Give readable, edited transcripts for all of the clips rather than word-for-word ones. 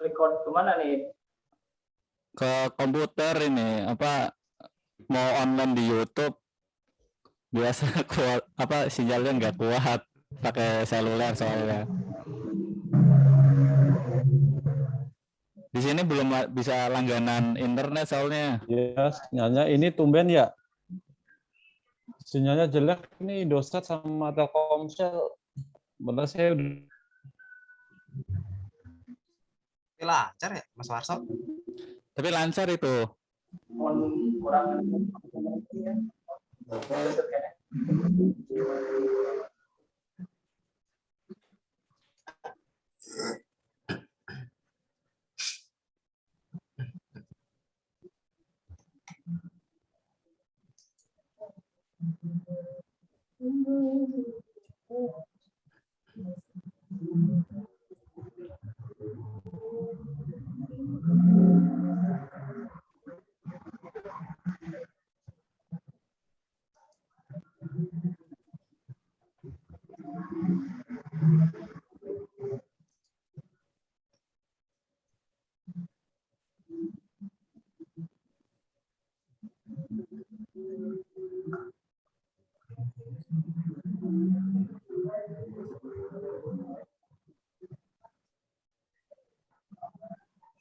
record kemana nih? Ke komputer ini apa mau online di YouTube biasa kuat apa sinyalnya nggak kuat pakai seluler soalnya. Di sini belum bisa langganan internet soalnya. Ya, sinyalnya ini tumben ya. Sinyalnya jelek ini Indosat sama Telkomsel. Benar saya udah lancar ya Mas Warso? Tapi lancar itu. Kurang.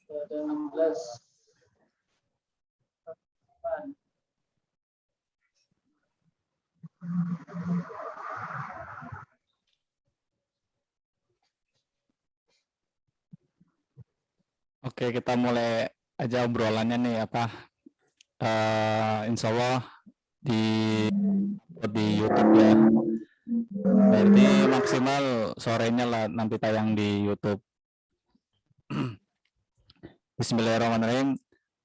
Ada 16. Oke, kita mulai aja obrolannya nih apa. Insya Allah di YouTube ya. Berarti maksimal sorenya lah nanti tayang di YouTube. Bismillahirrahmanirrahim.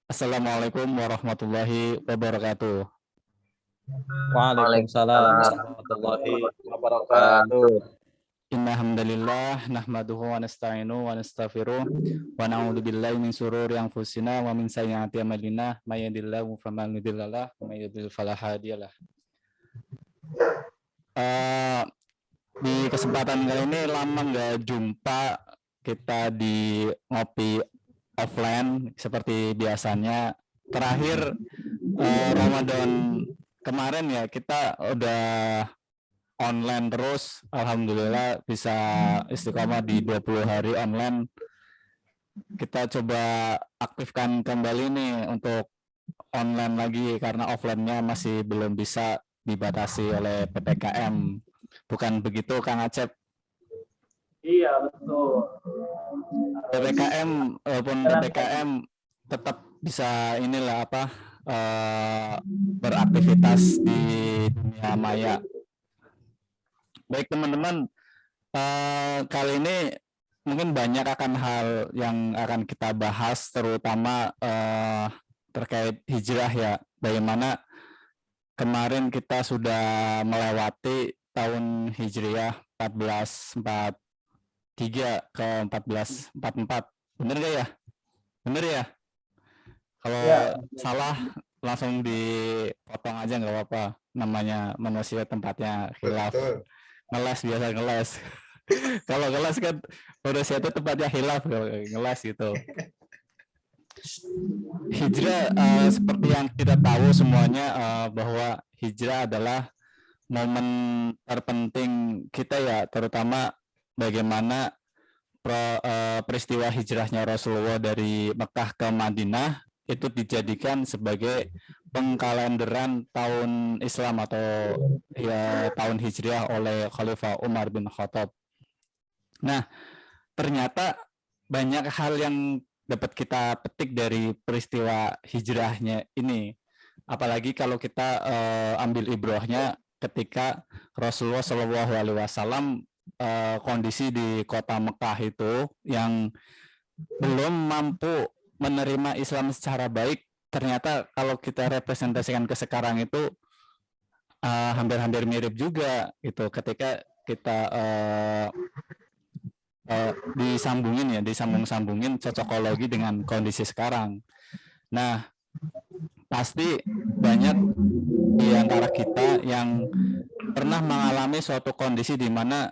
Assalamualaikum warahmatullahi wabarakatuh. Waalaikumsalam warahmatullahi wabarakatuh. Inna hamdalillah nahmaduhu wa nasta'inu wa nastaghfiruh wa na'udzu billahi min syururi anfusina wa min sayyiati a'malina may yahdihillahu fala mudhillalah wa may yudhlil fala hadiyalah. Di kesempatan kali ini lama nggak jumpa kita di ngopi offline seperti biasanya. Terakhir Ramadan kemarin ya kita udah online terus, alhamdulillah bisa istiqomah di 20 hari online. Kita coba aktifkan kembali nih untuk online lagi karena offline-nya masih belum bisa dibatasi oleh PPKM. Bukan begitu Kang Acep? Iya, betul. PPKM walaupun PPKM tetap bisa inilah apa beraktivitas di dunia maya. Baik teman-teman, kali ini mungkin banyak akan hal yang akan kita bahas, terutama terkait hijrah ya. Bagaimana kemarin kita sudah melewati tahun Hijriah 1443 ke 1444. Bener gak ya? Bener ya? Kalau Ya. salah langsung dipotong aja nggak apa-apa. Namanya manusia tempatnya khilaf. Ngeles biasa ngeles. Kalau ngeles kan manusia itu tempatnya hilaf kalau ngeles gitu. Hijrah seperti yang kita tahu semuanya bahwa hijrah adalah momen terpenting kita ya, terutama bagaimana peristiwa hijrahnya Rasulullah dari Mekah ke Madinah itu dijadikan sebagai pengkalenderan tahun Islam atau ya tahun Hijriah oleh Khalifah Umar bin Khattab. Nah, ternyata banyak hal yang dapat kita petik dari peristiwa hijrahnya ini. Apalagi kalau kita ambil ibrahnya ketika Rasulullah SAW kondisi di kota Mekah itu yang belum mampu menerima Islam secara baik. Ternyata kalau kita representasikan ke sekarang itu hampir-hampir mirip juga gitu ketika kita disambung-sambungin cocokologi dengan kondisi sekarang. Nah, pasti banyak di antara kita yang pernah mengalami suatu kondisi di mana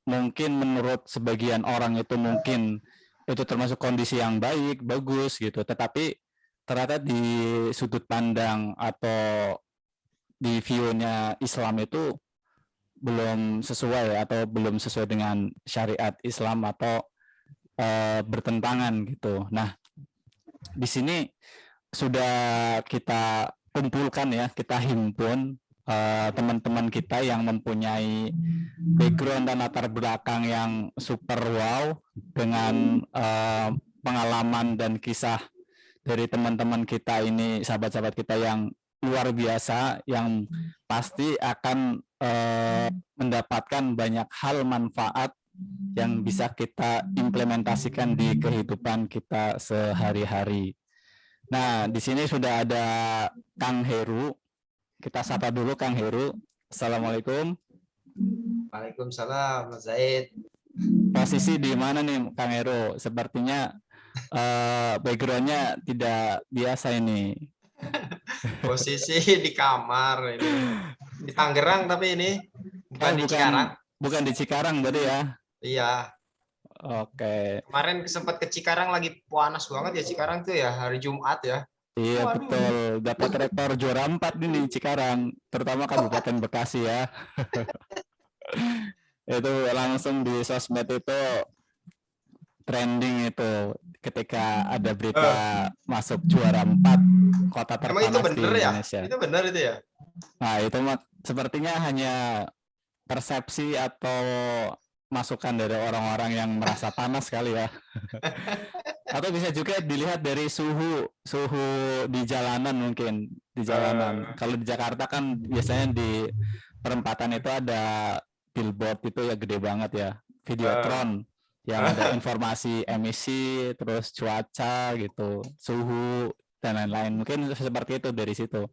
mungkin menurut sebagian orang itu mungkin itu termasuk kondisi yang baik, bagus gitu. Tetapi ternyata di sudut pandang atau di view-nya Islam itu belum sesuai atau belum sesuai dengan syariat Islam atau bertentangan gitu. Nah, di sini sudah kita kumpulkan ya, kita himpun teman-teman kita yang mempunyai background dan latar belakang yang super wow dengan pengalaman dan kisah dari teman-teman kita ini, sahabat-sahabat kita yang luar biasa, yang pasti akan mendapatkan banyak hal manfaat yang bisa kita implementasikan di kehidupan kita sehari-hari. Nah, di sini sudah ada Kang Heru. Kita sapa dulu Kang Heru. Assalamualaikum. Waalaikumsalam, Mas Zaid. Posisi di mana nih Kang Heru? Sepertinya background-nya tidak biasa ini. Posisi di kamar ini. Di Tangerang tapi ini bukan di Cikarang. Bukan di Cikarang berarti ya? Iya. Oke. Kemarin sempat ke Cikarang, lagi panas banget ya Cikarang tuh ya, hari Jumat ya. Iya, Waduh. betul. Dapat rekor juara 4 ini Cikarang, terutama Kabupaten Bekasi ya. Itu langsung di sosmed itu trending itu ketika ada berita masuk juara 4 kota Emang itu terpanas di bener ya? Indonesia. Itu bener itu ya? Nah, itu sepertinya hanya persepsi atau masukan dari orang-orang yang merasa panas kali ya. Atau bisa juga dilihat dari suhu di jalanan mungkin, di jalanan. Kalau di Jakarta kan biasanya di perempatan itu ada billboard itu ya gede banget ya, Videotron yang ada informasi emisi, terus cuaca gitu, suhu dan lain-lain. Mungkin seperti itu dari situ.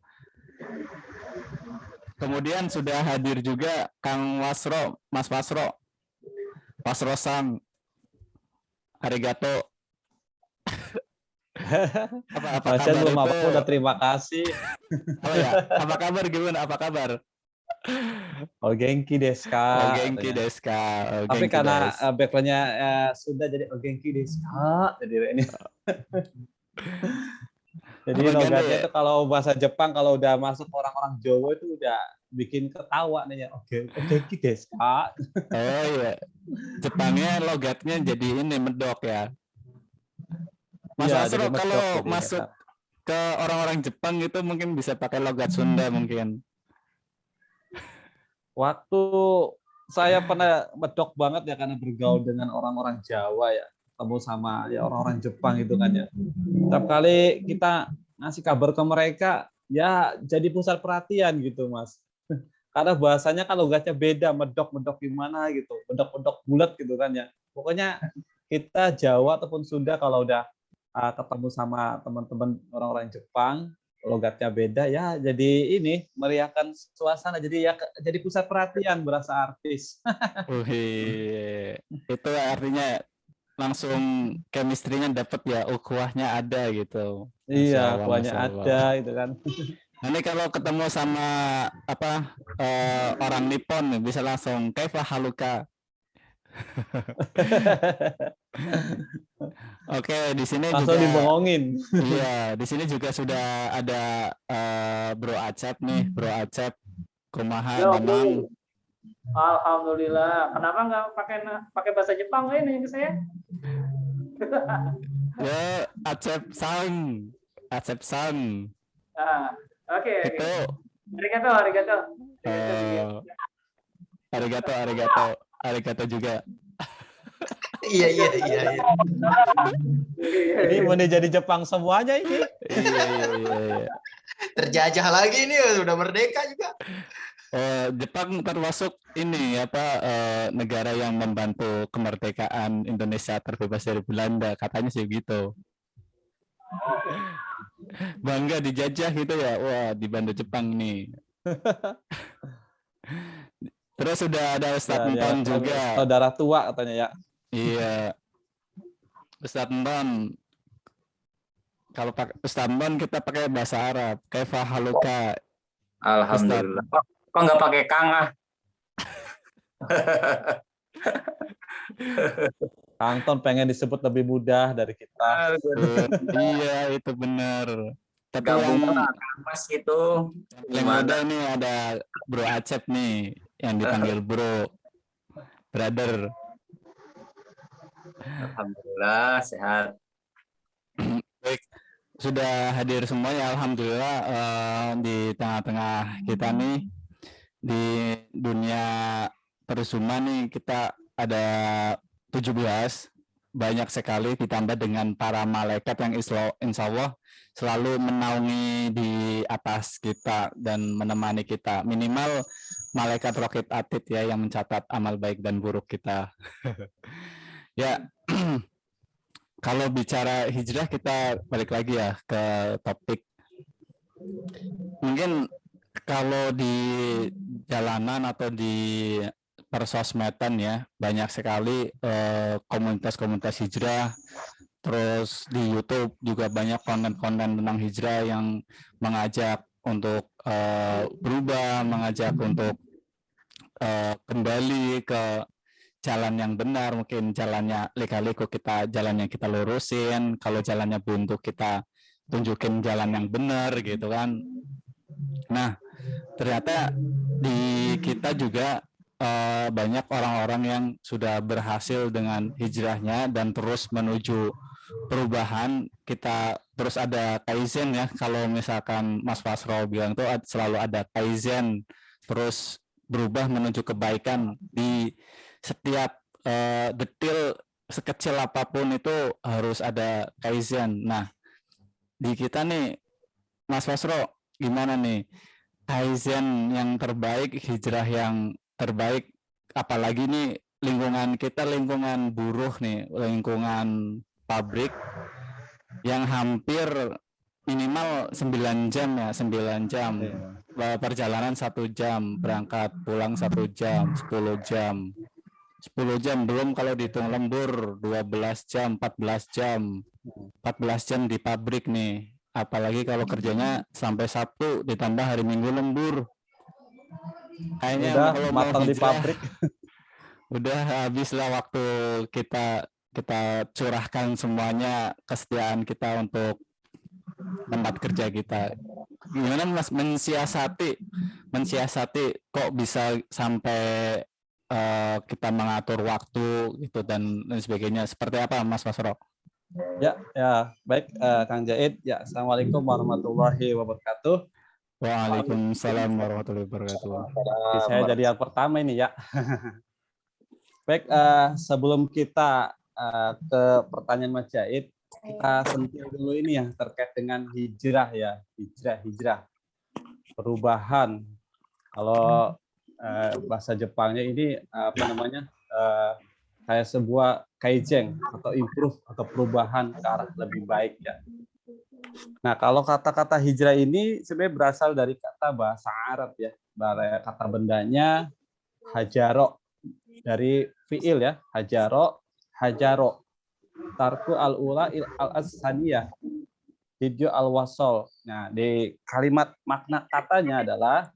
Kemudian sudah hadir juga Kang Wasro, Mas Wasro. Wasro-san. Arigato. apa Mas kabar belum itu? apa udah terima kasih. Oh ya, apa kabar gimana? Apa kabar? Oh genki desu Oh, ka. genki katanya. desu ka. Oh, Tapi genki karena desu. backgroundnya sudah jadi oh genki desu ka. Jadi ini. Jadi Apa logatnya ganti? itu kalau bahasa Jepang kalau udah masuk orang-orang Jawa itu udah bikin ketawa nih ya. Oke, genki desu ka. Oh iya. Jepangnya logatnya jadi ini medok ya. Mas Iya, Asro jadi medok kalau jadi masuk kata. ke orang-orang Jepang itu mungkin bisa pakai logat Sunda mungkin. Waktu saya pernah medok banget ya karena bergaul dengan orang-orang Jawa ya, ketemu sama ya orang-orang Jepang gitu kan ya. Setiap kali kita ngasih kabar ke mereka, ya jadi pusat perhatian gitu Mas. Karena bahasanya kan logatnya beda, medok-medok gimana gitu, medok-medok bulat gitu kan ya. Pokoknya kita Jawa ataupun Sunda kalau udah ketemu sama teman-teman orang-orang Jepang, logatnya beda ya, jadi ini meriahkan suasana, jadi ya jadi pusat perhatian, berasa artis. Itu artinya langsung chemistry-nya dapat ya, ukhuwahnya ada gitu. Iya, Masya Allah, kuahnya Masya Allah. ada gitu kan. Nanti kalau ketemu sama orang Nippon bisa langsung kaifa haluka. Oke, di sini Langsung juga dibohongin. iya, di sini juga sudah ada Bro Acep nih, Bro Acep. Kumaha Yo, memang. Alhamdulillah. Kenapa nggak pakai bahasa Jepang ini ke saya? Ya, Acep Sang. Acep Sang. Oke. Itu Arigato. arigato juga. Iya. Ini mau jadi Jepang semuanya ini. Iya. Terjajah lagi nih, udah merdeka juga. Jepang termasuk ini negara yang membantu kemerdekaan Indonesia terbebas dari Belanda, katanya sih gitu. Bangga dijajah gitu ya, wah dibantu Jepang nih. Terus sudah ada Ustadz Nton juga. Saudara tua katanya ya. Iya, Ustadz Nton. Kalau pakai Ustadz Nton kita pakai bahasa Arab. Kaifa haluka. Alhamdulillah. Kok nggak pakai Kang ah? Kang Ton pengen disebut lebih mudah dari kita. Iya, itu benar. Tapi Gabung yang lah kampus itu. paling muda ini ada Bro Acep nih, yang dipanggil Bro, Brother. Alhamdulillah sehat. Baik, sudah hadir semuanya. Alhamdulillah di tengah-tengah kita nih di dunia persuman nih kita ada 17, banyak sekali ditambah dengan para malaikat yang insya Allah selalu menaungi di atas kita dan menemani kita. Minimal malaikat Raqib Atid ya yang mencatat amal baik dan buruk kita. Ya, kalau bicara hijrah kita balik lagi ya ke topik. Mungkin kalau di jalanan atau di persosmedan ya banyak sekali komunitas-komunitas hijrah, terus di YouTube juga banyak konten-konten tentang hijrah yang mengajak untuk berubah, mengajak untuk kembali ke jalan yang benar. Mungkin jalannya lika-liku kita jalan yang kita lurusin, kalau jalannya buntu kita tunjukin jalan yang benar gitu kan. Nah, ternyata di kita juga banyak orang-orang yang sudah berhasil dengan hijrahnya dan terus menuju perubahan. Kita terus ada kaizen ya, kalau misalkan Mas Fasro bilang tuh selalu ada kaizen, terus berubah menuju kebaikan di setiap detil sekecil apapun itu harus ada kaizen. Nah, di kita nih Mas Fasro gimana nih kaizen yang terbaik, hijrah yang terbaik, apalagi nih lingkungan kita lingkungan buruh nih, lingkungan pabrik yang hampir minimal 9 jam ya, 9 jam perjalanan 1 jam, berangkat pulang 1 jam, 10 jam 10 jam, belum kalau dihitung lembur 12 jam, 14 jam 14 jam di pabrik nih, apalagi kalau kerjanya sampai Sabtu ditambah hari Minggu lembur. Kayaknya Udah kalau mau matang di hijrah, pabrik. udah habislah waktu kita curahkan semuanya kesetiaan kita untuk tempat kerja kita. Gimana Mas mensiasati kok bisa sampai kita mengatur waktu gitu dan sebagainya. Seperti apa Mas Fasro? Ya, baik Kang Jaid. Ya, Assalamualaikum warahmatullahi wabarakatuh. Waalaikumsalam warahmatullahi wabarakatuh. Saya jadi yang pertama ini ya. Baik, sebelum kita ke pertanyaan Mas Jaid, kita sentil dulu ini ya terkait dengan hijrah ya, hijrah, perubahan. Kalau bahasa Jepangnya ini apa namanya? Kayak sebuah kaizen atau improve atau perubahan ke arah lebih baik ya. Nah, kalau kata-kata hijrah ini sebenarnya berasal dari kata bahasa Arab ya. Kata bendanya hajaro, dari fiil ya, hajaro, tarku al-ula al-ashaniyah, hijau al-wasol. Nah, di kalimat makna katanya adalah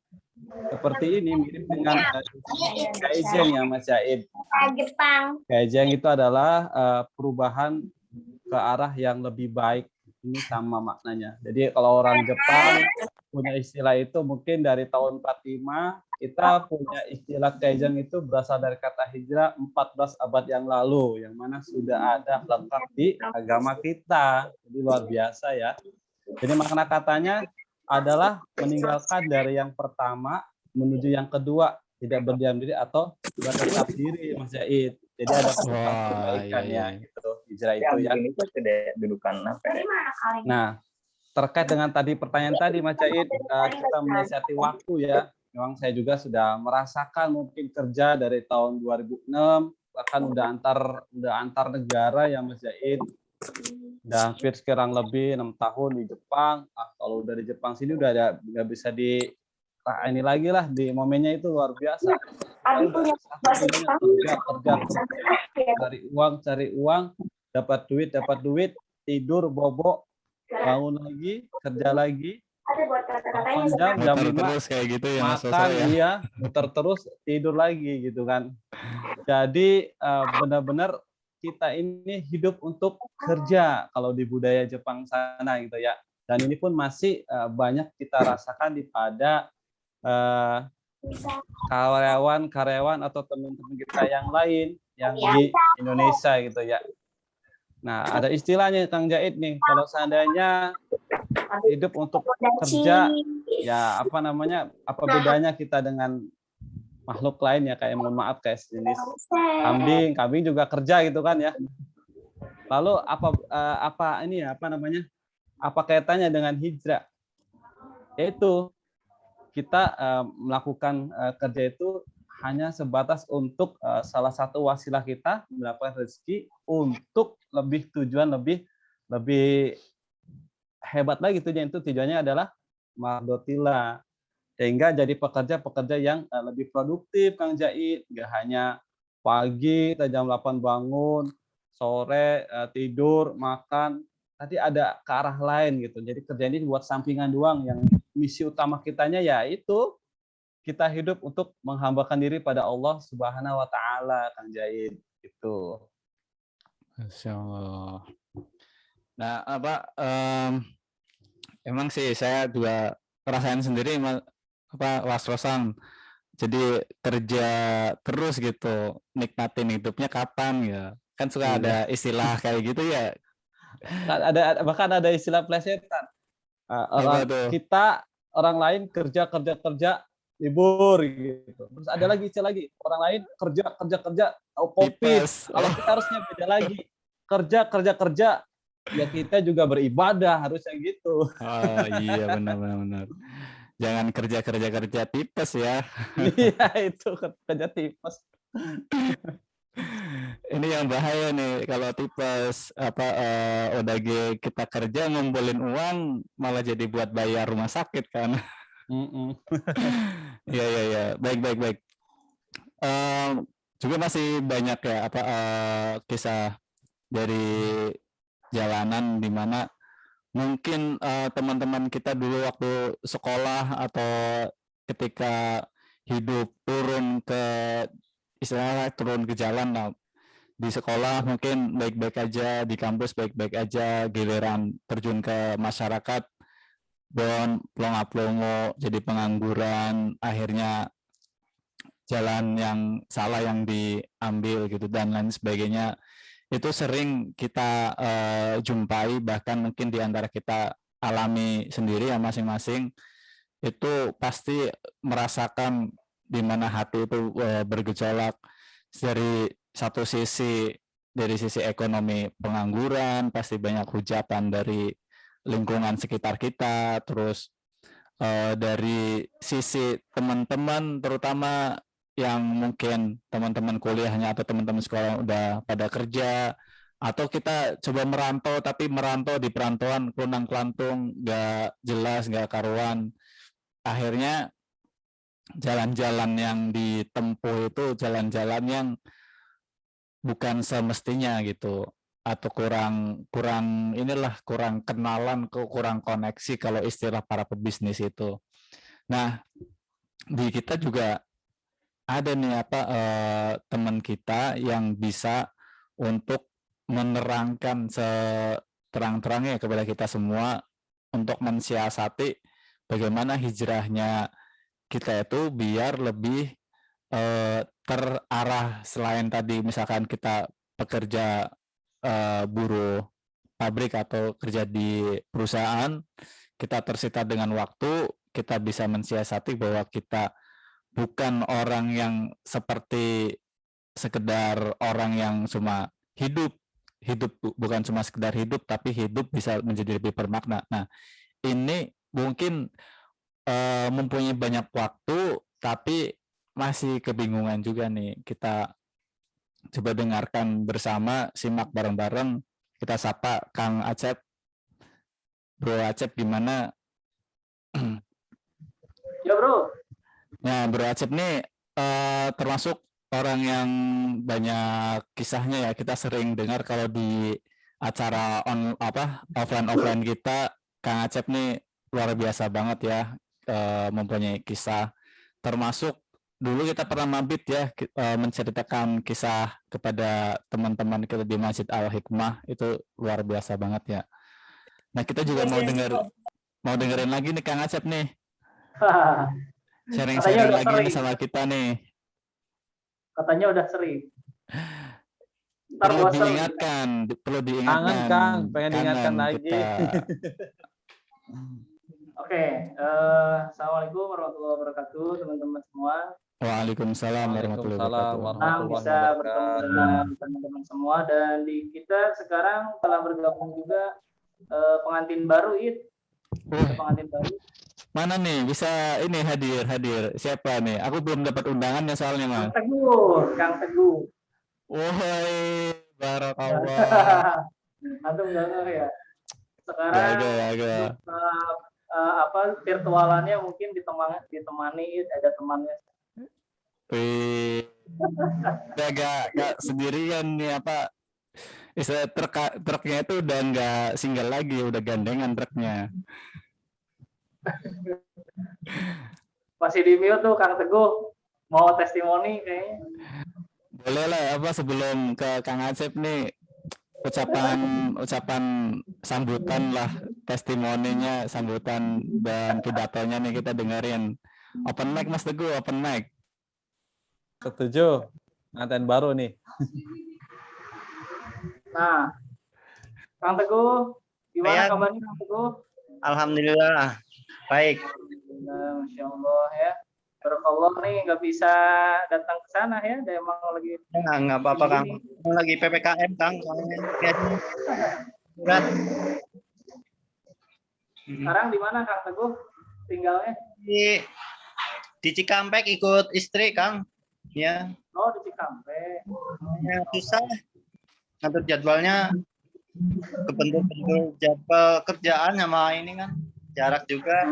seperti ini, mirip dengan kaizen ya Mas Jaid. Kaizen itu adalah perubahan ke arah yang lebih baik. Ini sama maknanya. Jadi kalau orang Jepang punya istilah itu mungkin dari tahun 45, kita punya istilah kaizen itu berasal dari kata hijrah 14 abad yang lalu, yang mana sudah ada lengkap di agama kita. Jadi luar biasa ya. Jadi makna katanya adalah meninggalkan dari yang pertama menuju yang kedua, tidak berdiam diri atau bertetap diri Mas Zaid. Jadi ada kebaikannya gitu. Hijrah itu ya. Dudukan apa? Nah, terkait dengan tadi pertanyaan tadi Mas Zaid, kita menyiasati waktu ya. Memang saya juga sudah merasakan mungkin kerja dari tahun 2006, bahkan udah antar negara ya Mas Zaid. Udah hampir sekarang lebih 6 tahun di Jepang. Kalau udah di Jepang sini udah nggak bisa ini lagi lah, di momennya itu luar biasa. Kerja, cari uang, dapat duit, tidur, bobo, bangun lagi, kerja lagi, 8 jam 5, terus kayak gitu ya, makan, iya, muter terus, tidur lagi gitu kan. Jadi benar-benar kita ini hidup untuk kerja kalau di budaya Jepang sana gitu ya. Dan ini pun masih banyak kita rasakan pada karyawan-karyawan atau teman-teman kita yang lain yang di Indonesia gitu ya. Nah, ada istilahnya Kang Jaid nih, kalau seandainya hidup untuk kerja, ya apa bedanya kita dengan makhluk lain ya, kayak mohon maaf kayak jenis kambing juga kerja gitu kan ya. Lalu apa kaitannya dengan hijrah? Yaitu kita melakukan kerja itu hanya sebatas untuk salah satu wasilah kita mendapatkan rezeki untuk tujuan lebih hebat lagi tujuannya adalah mardotillah, sehingga jadi pekerja yang lebih produktif Kang Jaid, nggak hanya pagi kita jam 8 bangun, sore tidur makan, tadi ada ke arah lain gitu. Jadi kerja ini buat sampingan doang, yang misi utama kitanya yaitu kita hidup untuk menghambakan diri pada Allah Subhanahu wa taala, Kang Jaid gitu. Masya Allah. Nah, emang sih saya juga rasain sendiri was-wasan. Jadi kerja terus gitu, nikmatin hidupnya kapan ya. Kan suka ada istilah kayak gitu ya. Bahkan ada istilah plesetan. Orang lain kerja libur gitu. Terus ada lagi istilah lagi, orang lain kerja COVID. Kalau kita harusnya beda lagi. Kerja ya kita juga beribadah, harusnya gitu. Oh iya, benar. Jangan kerja tipes ya. Iya, itu kerja tipes. Ini yang bahaya nih kalau tipes udah kita kerja ngumpulin uang malah jadi buat bayar rumah sakit kan. Iya. Baik. Juga masih banyak ya kisah dari jalanan di mana mungkin teman-teman kita dulu waktu sekolah atau ketika hidup turun ke jalan. Nah, di sekolah mungkin baik-baik aja, di kampus baik-baik aja, giliran terjun ke masyarakat plonga-plongo, jadi pengangguran, akhirnya jalan yang salah yang diambil gitu dan lain sebagainya. Itu sering kita jumpai, bahkan mungkin di antara kita alami sendiri ya masing-masing. Itu pasti merasakan di mana hati itu bergejolak dari satu sisi, dari sisi ekonomi pengangguran, pasti banyak hujatan dari lingkungan sekitar kita, terus dari sisi teman-teman, terutama yang mungkin teman-teman kuliahnya atau teman-teman sekolah udah pada kerja, atau kita coba merantau tapi merantau di perantauan keluntang-kelantung, nggak jelas, nggak karuan. Akhirnya jalan-jalan yang ditempuh itu jalan-jalan yang bukan semestinya gitu, atau kurang kenalan, kurang koneksi kalau istilah para pebisnis itu. Nah, di kita juga ada nih teman kita yang bisa untuk menerangkan seterang-terangnya kepada kita semua untuk mensiasati bagaimana hijrahnya kita itu biar lebih terarah. Selain tadi misalkan kita pekerja buruh pabrik atau kerja di perusahaan, kita tersita dengan waktu, kita bisa mensiasati bahwa kita bukan orang yang seperti sekedar orang yang cuma hidup bukan cuma sekedar hidup, tapi hidup bisa menjadi lebih bermakna. Nah, ini mungkin mempunyai banyak waktu tapi masih kebingungan juga nih. Kita coba dengarkan bersama, simak bareng-bareng. Kita sapa Kang Acep. Bro Acep gimana? Ya bro. Nah, Bro Acep nih termasuk orang yang banyak kisahnya ya. Kita sering dengar kalau di acara offline kita, Kang Acep nih luar biasa banget ya, mempunyai kisah, termasuk dulu kita pernah mabit ya menceritakan kisah kepada teman-teman kita di Masjid Al Hikmah, itu luar biasa banget ya. Nah kita juga mau dengerin lagi nih Kang Asep nih, sharing-sharing udah lagi nih sering. sama kita nih. Katanya udah sering. Ntar Perlu bosan. diingatkan, perlu diingatkan. Kangen Kang, pengen diingatkan Kangen lagi. kita. Oke, assalamualaikum warahmatullahi wabarakatuh teman-teman semua. Waalaikumsalam warahmatullahi Waalaikumsalam wabarakatuh. Senang warahmatullahi bisa bertemu wabarakatuh. dengan teman-teman semua, dan di kita sekarang telah bergabung juga pengantin baru, It. Wah, Pengantin baru. mana nih bisa ini hadir siapa nih? Aku belum dapat undangannya soalnya Kang Mas. Teguh, Kang Teguh. Woi, barakallah. Antum nggak ngeh ya. Sekarang Jaga. virtualannya mungkin ditemani It, ada temannya. Wih, udah gak sendirian nih apa? Istilah truknya itu udah nggak single lagi, udah gandengan truknya. Masih di mute tuh Kang Teguh. Mau testimoni kayaknya. Boleh lah apa sebelum ke Kang Asep nih ucapan sambutan lah, testimoninya, sambutan dan pidatonya nih kita dengerin. Open mic Mas Teguh, open mic. Setuju. Pengantin baru nih. Nah, Kang Teguh, gimana Baik. kabarnya Kang Teguh? Alhamdulillah. Baik. Masya Allah ya. Barakallah nih nggak bisa datang ke sana ya, dia emang lagi Nggak apa-apa, Kang. Lagi PPKM, Kang. Berat. sekarang di mana Kang Teguh tinggalnya? Di Cikampek ikut istri, Kang. Ya, Oh, di Cikampek. ya susah ngatur jadwalnya, kebentur jadwal kerjaan sama ini kan jarak juga.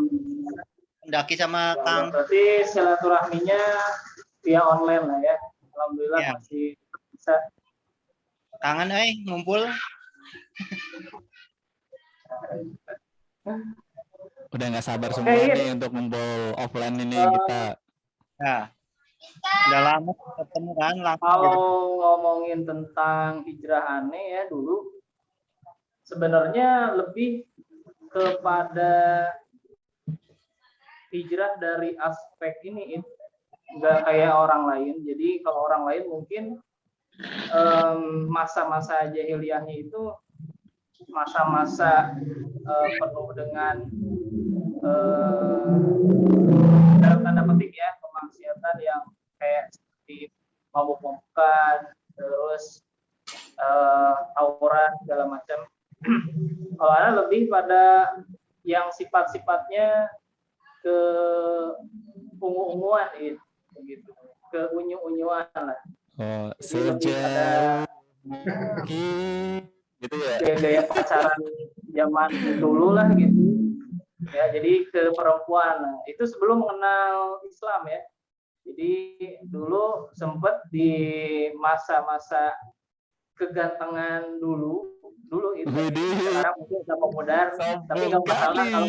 Mendaki sama Kang. Berarti silaturahminya via online lah ya. Alhamdulillah Ya. masih bisa. Kangen ngumpul. Udah nggak sabar semua nih untuk ngumpul offline ini kita. Ya. Udah lama ketemu kan langsung Kalau gitu. ngomongin tentang hijrah aneh ya dulu, sebenarnya lebih kepada hijrah dari aspek ini, nggak kayak orang lain. Jadi kalau orang lain mungkin masa-masa jahiliyahnya itu masa-masa penuh dengan dalam tanda petik ya kemaksiatan yang kayak seperti mabuk-mabukan, terus tawuran segala macam. Kalau ada lebih pada yang sifat-sifatnya ke ungu-unguan gitu, ke unyu-unyuan lah. Oh, Jadi lebih pada gitu ya. gaya pacaran zaman dulu lah gitu. Ya, jadi ke perempuan. Nah, itu sebelum mengenal Islam ya. Jadi dulu sempat di masa-masa kegantengan dulu itu sekarang mungkin udah pemudar, tapi nggak masalah kalau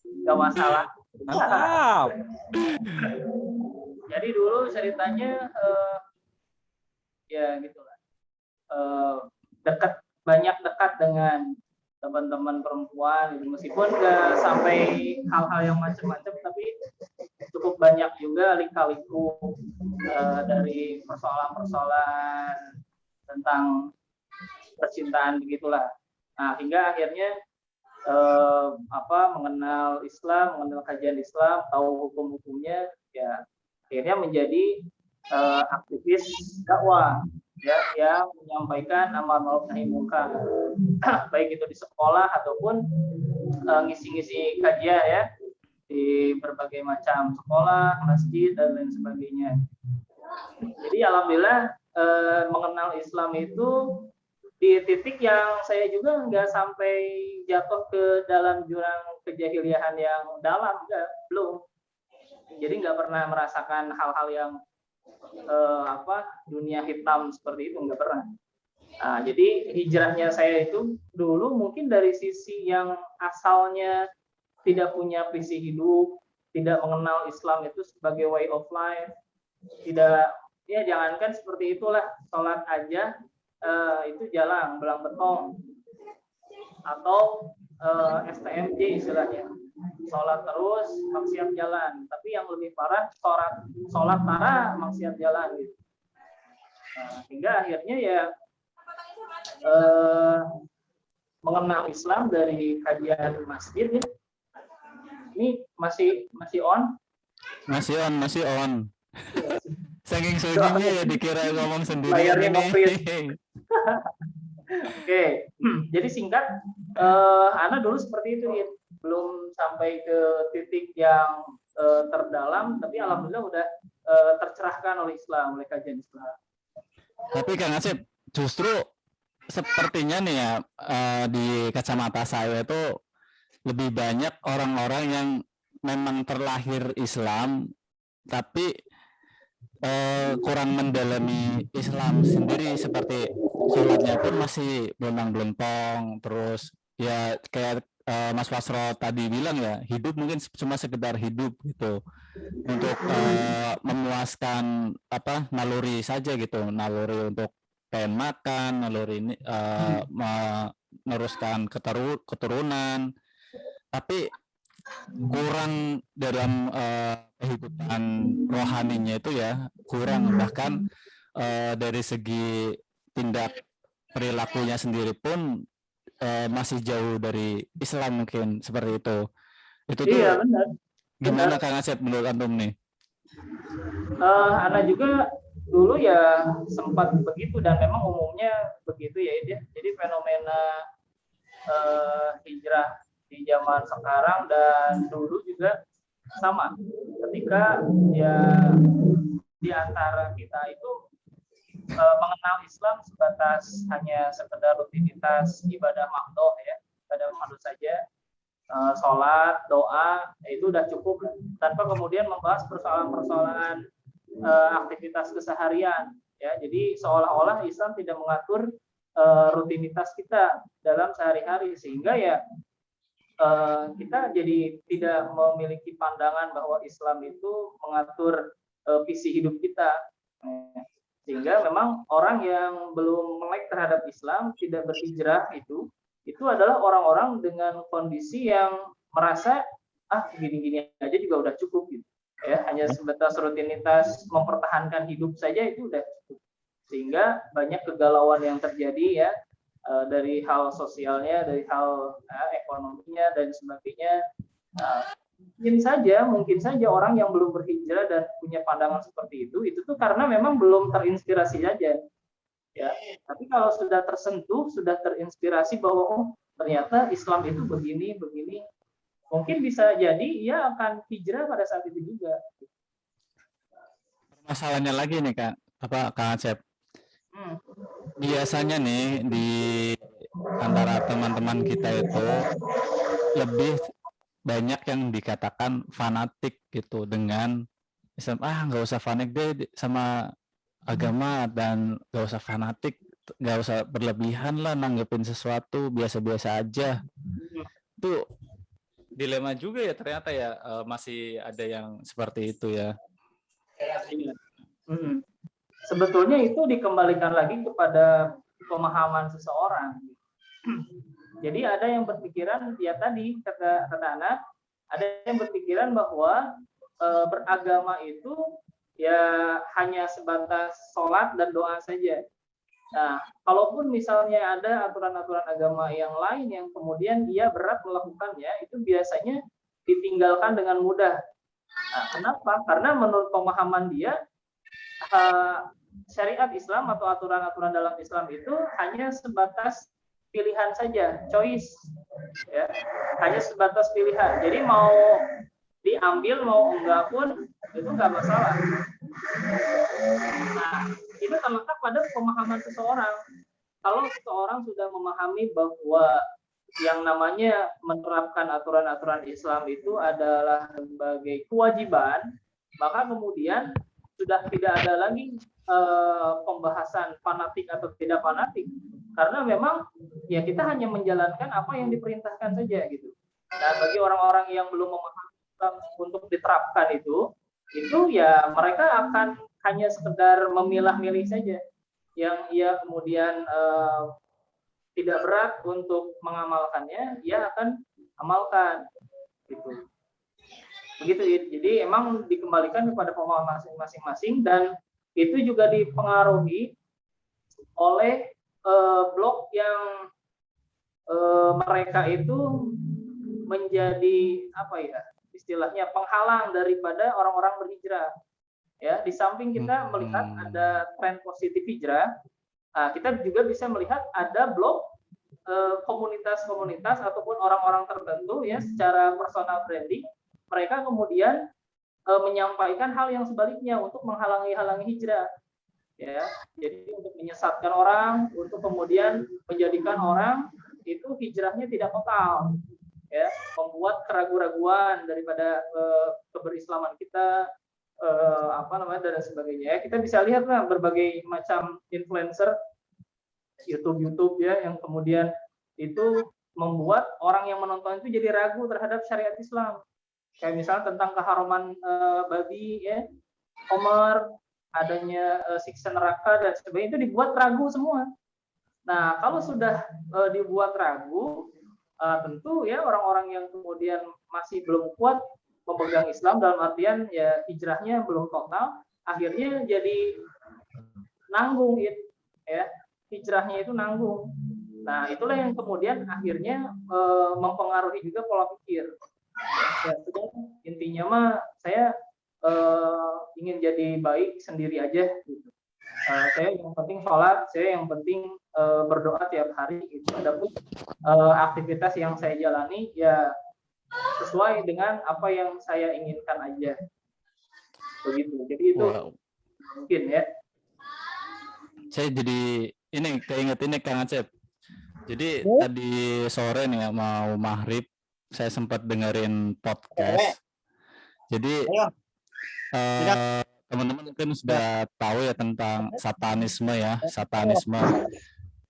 nggak masalah. Mantap. Jadi dulu ceritanya ya gitulah, banyak dekat dengan teman-teman perempuan gitu. Meskipun nggak sampai hal-hal yang macam-macam, tapi cukup banyak juga lika-liku dari persoalan-persoalan tentang percintaan begitulah. Nah, hingga akhirnya mengenal Islam, mengenal kajian Islam, tahu hukum-hukumnya, ya akhirnya menjadi aktivis dakwah ya, yang menyampaikan amar ma'ruf nahi munkar, baik itu di sekolah ataupun ngisi-ngisi kajian ya di berbagai macam sekolah, masjid dan lain sebagainya. Jadi alhamdulillah mengenal Islam itu di titik yang saya juga nggak sampai jatuh ke dalam jurang kejahiliahan yang dalam, belum. Jadi nggak pernah merasakan hal-hal yang dunia hitam seperti itu, nggak pernah. Nah, jadi hijrahnya saya itu dulu mungkin dari sisi yang asalnya tidak punya visi hidup, tidak mengenal Islam itu sebagai way of life, tidak, ya jangankan seperti itulah, sholat aja itu jalan belang betong atau STMJ istilahnya, sholat terus maksiat jalan. Tapi yang lebih parah sholat parah maksiat jalan gitu. Hingga akhirnya ya mengenal Islam dari kajian masjid ya. Ini masih on? Masih on. Saking sunyinya ya dikira ngomong sendiri. Layarnya nge-freeze. Oke, jadi singkat, Ana dulu seperti itu ya, belum sampai ke titik yang terdalam, tapi alhamdulillah udah tercerahkan oleh Islam, oleh kajian Islam. Tapi Kang Asep, justru sepertinya nih ya, di kacamata saya itu lebih banyak orang-orang yang memang terlahir Islam, tapi kurang mendalami Islam sendiri, seperti sholatnya pun masih belentang-belentong, terus ya kayak Mas Wasro tadi bilang ya, hidup mungkin cuma sekedar hidup gitu, untuk memuaskan naluri saja gitu, naluri untuk pengen makan, naluri ini meneruskan keturunan, tapi kurang dalam kehidupan rohaninya itu ya, kurang, bahkan dari segi tindak perilakunya sendiri pun masih jauh dari Islam, mungkin seperti itu. Itu tuh Iya benar. gimana Kang Asep menurut antum nih? Ana juga dulu ya sempat begitu, dan memang umumnya begitu ya. Jadi fenomena hijrah di zaman sekarang dan dulu juga sama. Ketika ya di antara kita itu mengenal Islam sebatas hanya sekedar rutinitas ibadah makdoh ya, ibadah makdoh saja, sholat, doa, itu udah cukup tanpa kemudian membahas persoalan-persoalan aktivitas keseharian ya. Jadi seolah-olah Islam tidak mengatur rutinitas kita dalam sehari-hari, sehingga ya kita jadi tidak memiliki pandangan bahwa Islam itu mengatur visi hidup kita. Sehingga memang orang yang belum melek terhadap Islam, tidak berhijrah, itu adalah orang-orang dengan kondisi yang merasa gini-gini aja juga udah cukup gitu. Ya, hanya sebatas rutinitas mempertahankan hidup saja itu udah cukup. Sehingga banyak kegalauan yang terjadi ya, dari hal sosialnya, dari hal ekonominya dan sebagainya. Mungkin saja orang yang belum berhijrah dan punya pandangan seperti itu tuh karena memang belum terinspirasi saja. Ya, tapi kalau sudah tersentuh, sudah terinspirasi bahwa ternyata Islam itu begini, mungkin bisa jadi ia akan hijrah pada saat itu juga. Masalahnya lagi nih Kang Asep. Biasanya nih di antara teman-teman kita itu lebih banyak yang dikatakan fanatik gitu dengan Islam. Nggak usah fanatik deh sama agama, dan nggak usah fanatik, nggak usah berlebihan lah nanggepin sesuatu, biasa-biasa aja. Itu dilema juga ya ternyata ya, masih ada yang seperti itu ya. Sebetulnya itu dikembalikan lagi kepada pemahaman seseorang. Jadi ada yang berpikiran, ya tadi kata anak, ada yang berpikiran bahwa beragama itu ya hanya sebatas sholat dan doa saja. Nah, kalaupun misalnya ada aturan-aturan agama yang lain yang kemudian dia berat melakukannya, itu biasanya ditinggalkan dengan mudah. Nah, kenapa? Karena menurut pemahaman dia, syariat Islam atau aturan-aturan dalam Islam itu hanya sebatas pilihan saja, choice, ya, hanya sebatas pilihan. Jadi mau diambil mau enggak pun itu enggak masalah. Nah, itu terletak pada pemahaman seseorang. Kalau seseorang sudah memahami bahwa yang namanya menerapkan aturan-aturan Islam itu adalah sebagai kewajiban, maka kemudian sudah tidak ada lagi pembahasan fanatik atau tidak fanatik, karena memang ya kita hanya menjalankan apa yang diperintahkan saja gitu. Nah, bagi orang-orang yang belum memahami Islam untuk diterapkan itu ya mereka akan hanya sekedar memilah-milih saja yang ia kemudian tidak berat untuk mengamalkannya, ia akan amalkan gitu. Begitu. Jadi emang dikembalikan kepada pemahaman masing-masing dan itu juga dipengaruhi oleh blok yang mereka itu menjadi apa ya istilahnya penghalang daripada orang-orang berhijrah. Ya, di samping kita melihat ada tren positif hijrah, kita juga bisa melihat ada blok komunitas-komunitas ataupun orang-orang tertentu ya secara personal branding, mereka kemudian menyampaikan hal yang sebaliknya untuk menghalangi hijrah. Ya, jadi untuk menyesatkan orang, untuk kemudian menjadikan orang itu hijrahnya tidak total, ya, membuat keraguan-raguan daripada keberislaman kita, dan sebagainya. Kita bisa lihat lah berbagai macam influencer YouTube ya yang kemudian itu membuat orang yang menonton itu jadi ragu terhadap syariat Islam. Kayak misalnya tentang keharuman babi ya, Homer, adanya siksa neraka dan sebagainya itu dibuat ragu semua. Nah, kalau sudah dibuat ragu, tentu ya orang-orang yang kemudian masih belum kuat memegang Islam dalam artian ya hijrahnya belum total, akhirnya jadi nanggung ya hijrahnya itu nanggung. Nah, itulah yang kemudian akhirnya mempengaruhi juga pola pikir. Ya, sudah intinya mah saya ingin jadi baik sendiri aja gitu. Saya yang penting sholat, saya yang penting berdoa tiap hari itu. Adapun aktivitas yang saya jalani ya sesuai dengan apa yang saya inginkan aja. Begitu. Jadi itu mungkin ya. Saya jadi ini keinget ini Kang Acep. Jadi tadi sore nih mau maghrib saya sempat dengerin podcast. Jadi teman-teman mungkin sudah tahu ya tentang satanisme ya, satanisme.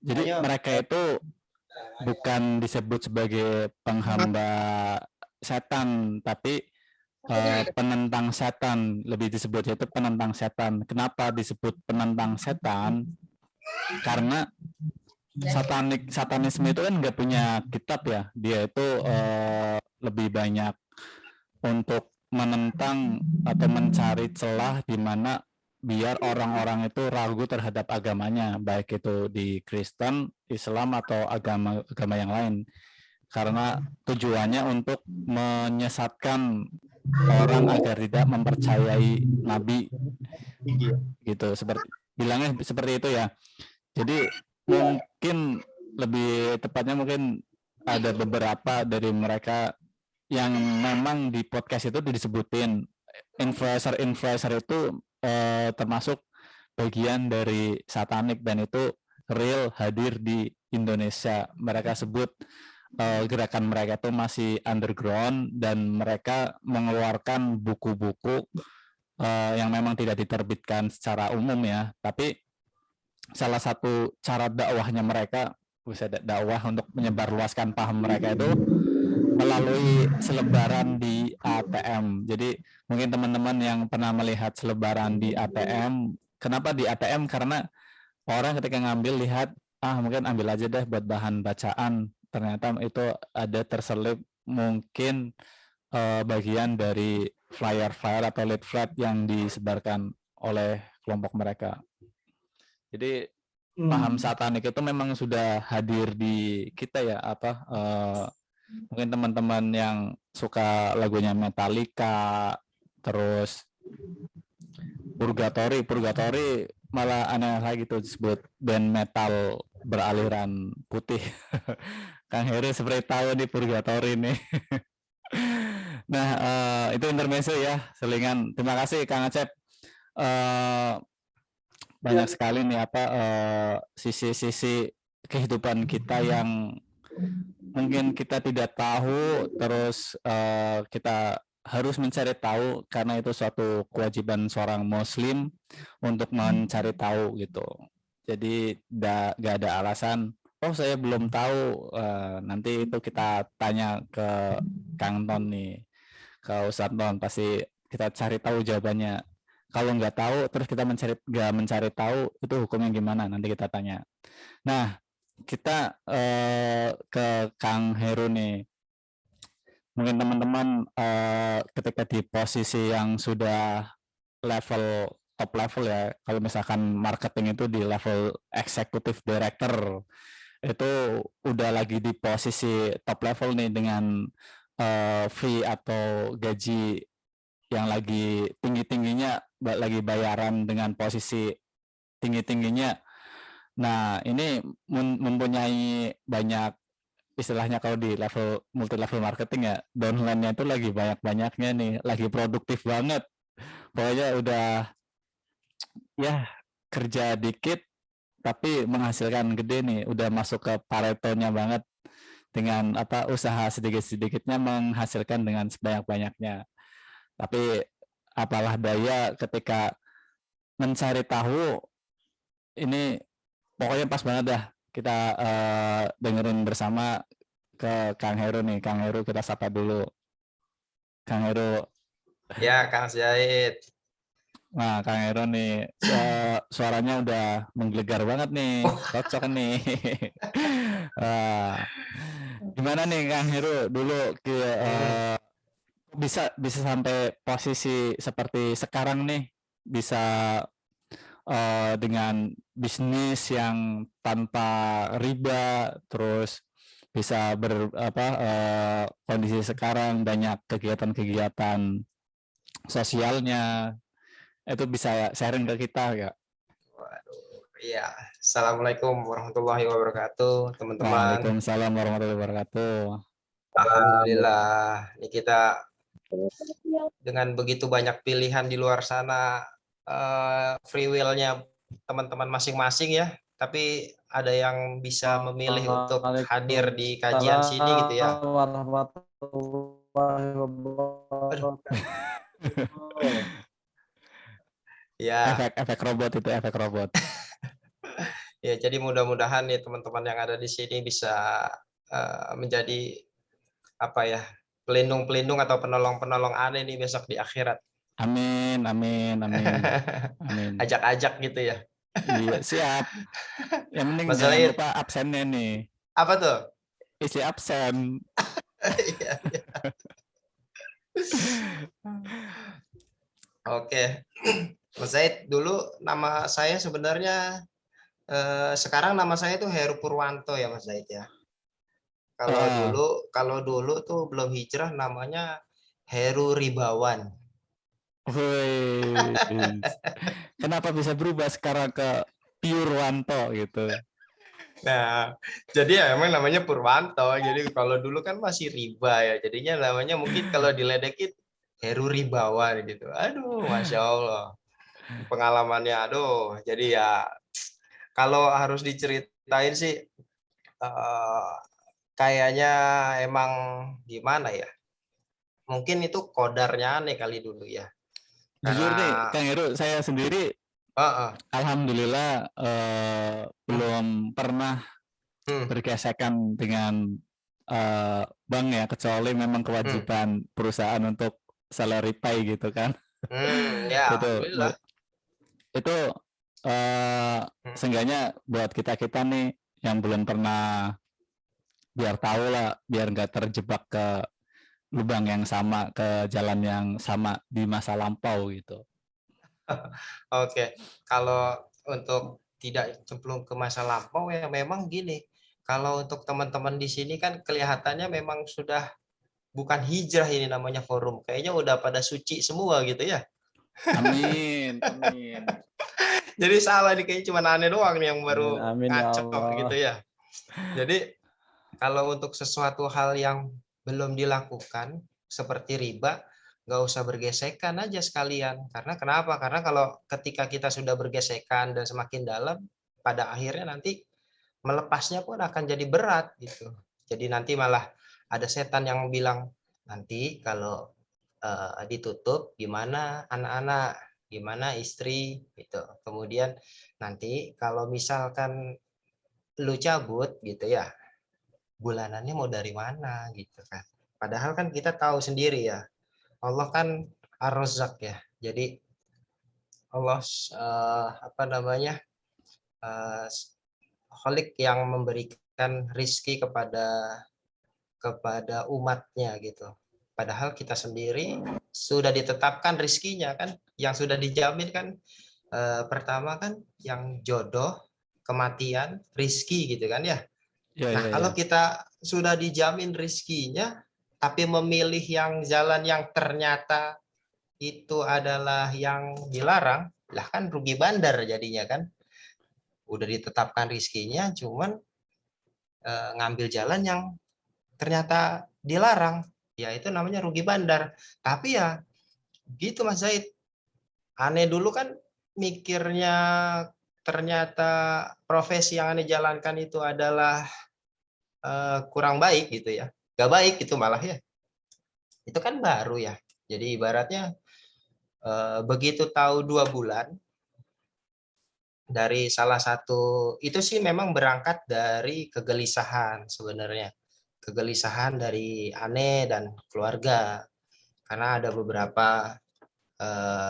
Jadi mereka itu bukan disebut sebagai penghamba setan, tapi penentang setan, lebih disebut itu penentang setan. Kenapa disebut penentang setan? Karena satanisme itu kan nggak punya kitab ya, dia itu lebih banyak untuk menentang atau mencari celah di mana biar orang-orang itu ragu terhadap agamanya, baik itu di Kristen, Islam atau agama yang lain. Karena tujuannya untuk menyesatkan orang agar tidak mempercayai nabi. Gitu, bilangnya seperti itu ya. Jadi mungkin lebih tepatnya mungkin ada beberapa dari mereka yang memang di podcast itu disebutin influencer itu termasuk bagian dari satanik dan itu real hadir di Indonesia. Mereka sebut gerakan mereka itu masih underground dan mereka mengeluarkan buku-buku yang memang tidak diterbitkan secara umum ya, tapi salah satu cara dakwahnya mereka, dakwah untuk menyebarluaskan paham mereka itu melalui selebaran di ATM. Jadi mungkin teman-teman yang pernah melihat selebaran di ATM, kenapa di ATM? Karena orang ketika ngambil lihat, mungkin ambil aja deh buat bahan bacaan. Ternyata itu ada terselip mungkin bagian dari flyer-flyer atau leaflet yang disebarkan oleh kelompok mereka. Jadi paham satanik itu memang sudah hadir di kita ya, mungkin teman-teman yang suka lagunya Metallica, terus Purgatory malah aneh lagi tuh disebut band metal beraliran putih. Kang Heri seperti tahu di Purgatory nih. Nah, itu intermezzo ya, selingan. Terima kasih Kang Acep. Banyak sekali nih sisi-sisi kehidupan kita yang mungkin kita tidak tahu, terus kita harus mencari tahu karena itu suatu kewajiban seorang muslim untuk mencari tahu gitu. Jadi gak ada alasan, saya belum tahu, nanti itu kita tanya ke Kang Ton nih. ke Ustadz Non, pasti kita cari tahu jawabannya. Kalau nggak tahu, terus kita nggak mencari tahu, itu hukumnya gimana? Nanti kita tanya. Nah, kita ke Kang Heru nih. Mungkin teman-teman ketika di posisi yang sudah top level ya, kalau misalkan marketing itu di level executive director, itu udah lagi di posisi top level nih dengan fee atau gaji yang lagi tinggi-tingginya, lagi bayaran dengan posisi tinggi-tingginya. Nah, ini mempunyai banyak, istilahnya kalau di level multi level marketing ya, downline-nya itu lagi banyak-banyaknya nih, lagi produktif banget. Pokoknya udah ya kerja dikit tapi menghasilkan gede nih, udah masuk ke Pareto-nya banget, dengan usaha sedikit-sedikitnya menghasilkan dengan sebanyak-banyaknya. Tapi apalah daya ketika mencari tahu, ini pokoknya pas banget dah kita dengerin bersama ke Kang Heru nih. Kang Heru kita sapa dulu. Kang Heru. Ya, Kang Zaid. Nah, Kang Heru nih suaranya udah menggelegar banget nih. Cocok nih. Gimana nih Kang Heru dulu bisa sampai posisi seperti sekarang nih, bisa dengan bisnis yang tanpa riba, terus bisa kondisi sekarang banyak kegiatan-kegiatan sosialnya, itu bisa sharing ke kita ya? Iya, Assalamualaikum warahmatullahi wabarakatuh, teman-teman. Waalaikumsalam warahmatullahi wabarakatuh. Alhamdulillah, ini kita dengan begitu banyak pilihan di luar sana, free will-nya teman-teman masing-masing ya, tapi ada yang bisa memilih untuk hadir di kajian sini gitu ya. Warahmatullahi wabarakatuh. Ya, Efek robot itu, efek robot. ya jadi mudah-mudahan nih teman-teman yang ada di sini bisa menjadi pelindung-pelindung atau penolong-penolong aneh nih besok di akhirat. Amin, amin, amin, amin. Ajak-ajak gitu ya. Iya, siap. Yang penting Mas jangan Zaid. lupa absennya nih. Apa tuh? Isi absen. Iya, iya. Oke, Mas Zaid, dulu nama saya sebenarnya sekarang nama saya tuh Heru Purwanto ya Mas Zaid ya. Kalau dulu tuh belum hijrah namanya Heru Ribawan. Wih. Kenapa bisa berubah sekarang ke Purwanto gitu? Nah, jadi ya emang namanya Purwanto. Jadi kalau dulu kan masih riba ya. Jadinya namanya mungkin kalau diledekin Heru Ribawan gitu. Aduh, Masya Allah. Pengalamannya, aduh. Jadi ya kalau harus diceritain sih kayaknya emang gimana ya? Mungkin itu kodarnya aneh kali dulu ya. Jujur nih, Karena Kang Heru, saya sendiri alhamdulillah belum pernah bergesekan dengan bank ya, kecuali memang kewajiban perusahaan untuk salary pay gitu kan. Ya, alhamdulillah. Itu seenggaknya buat kita nih yang belum pernah, biar tahu lah, biar nggak terjebak ke lubang yang sama, ke jalan yang sama di masa lampau gitu. Oke, kalau untuk tidak cemplung ke masa lampau ya memang gini. Kalau untuk teman-teman di sini kan kelihatannya memang sudah bukan hijrah, ini namanya forum. Kayaknya udah pada suci semua gitu ya. Amin, amin. Jadi salah nih, kayaknya cuma aneh doang nih yang baru Amin, ya ngaco Allah. gitu ya. Jadi kalau untuk sesuatu hal yang belum dilakukan seperti riba, nggak usah bergesekan aja sekalian. Karena kenapa? Karena kalau ketika kita sudah bergesekan dan semakin dalam, pada akhirnya nanti melepasnya pun akan jadi berat gitu. Jadi nanti malah ada setan yang bilang, nanti kalau ditutup gimana anak-anak, gimana istri gitu. Kemudian nanti kalau misalkan lu cabut gitu ya, bulanannya mau dari mana gitu kan. Padahal kan kita tahu sendiri ya, Allah kan Ar-Razzaq ya. Jadi Allah apa namanya? Khalik yang memberikan rizki kepada umatnya gitu. Padahal kita sendiri sudah ditetapkan rizkinya kan, yang sudah dijamin kan, pertama kan yang jodoh, kematian, rizki gitu kan ya. Ya, Nah ya, ya. kalau kita sudah dijamin rizkinya, tapi memilih yang jalan yang ternyata itu adalah yang dilarang, lah kan rugi bandar jadinya kan. Udah ditetapkan rizkinya, cuman ngambil jalan yang ternyata dilarang, ya itu namanya rugi bandar. Tapi ya gitu Mas Zaid, aneh dulu kan mikirnya ternyata profesi yang aneh jalankan itu adalah kurang baik gitu ya, gak baik itu malah ya, itu kan baru ya. Jadi ibaratnya begitu tahu 2 bulan dari salah satu itu sih memang berangkat dari kegelisahan sebenarnya, kegelisahan dari aneh dan keluarga. Karena ada beberapa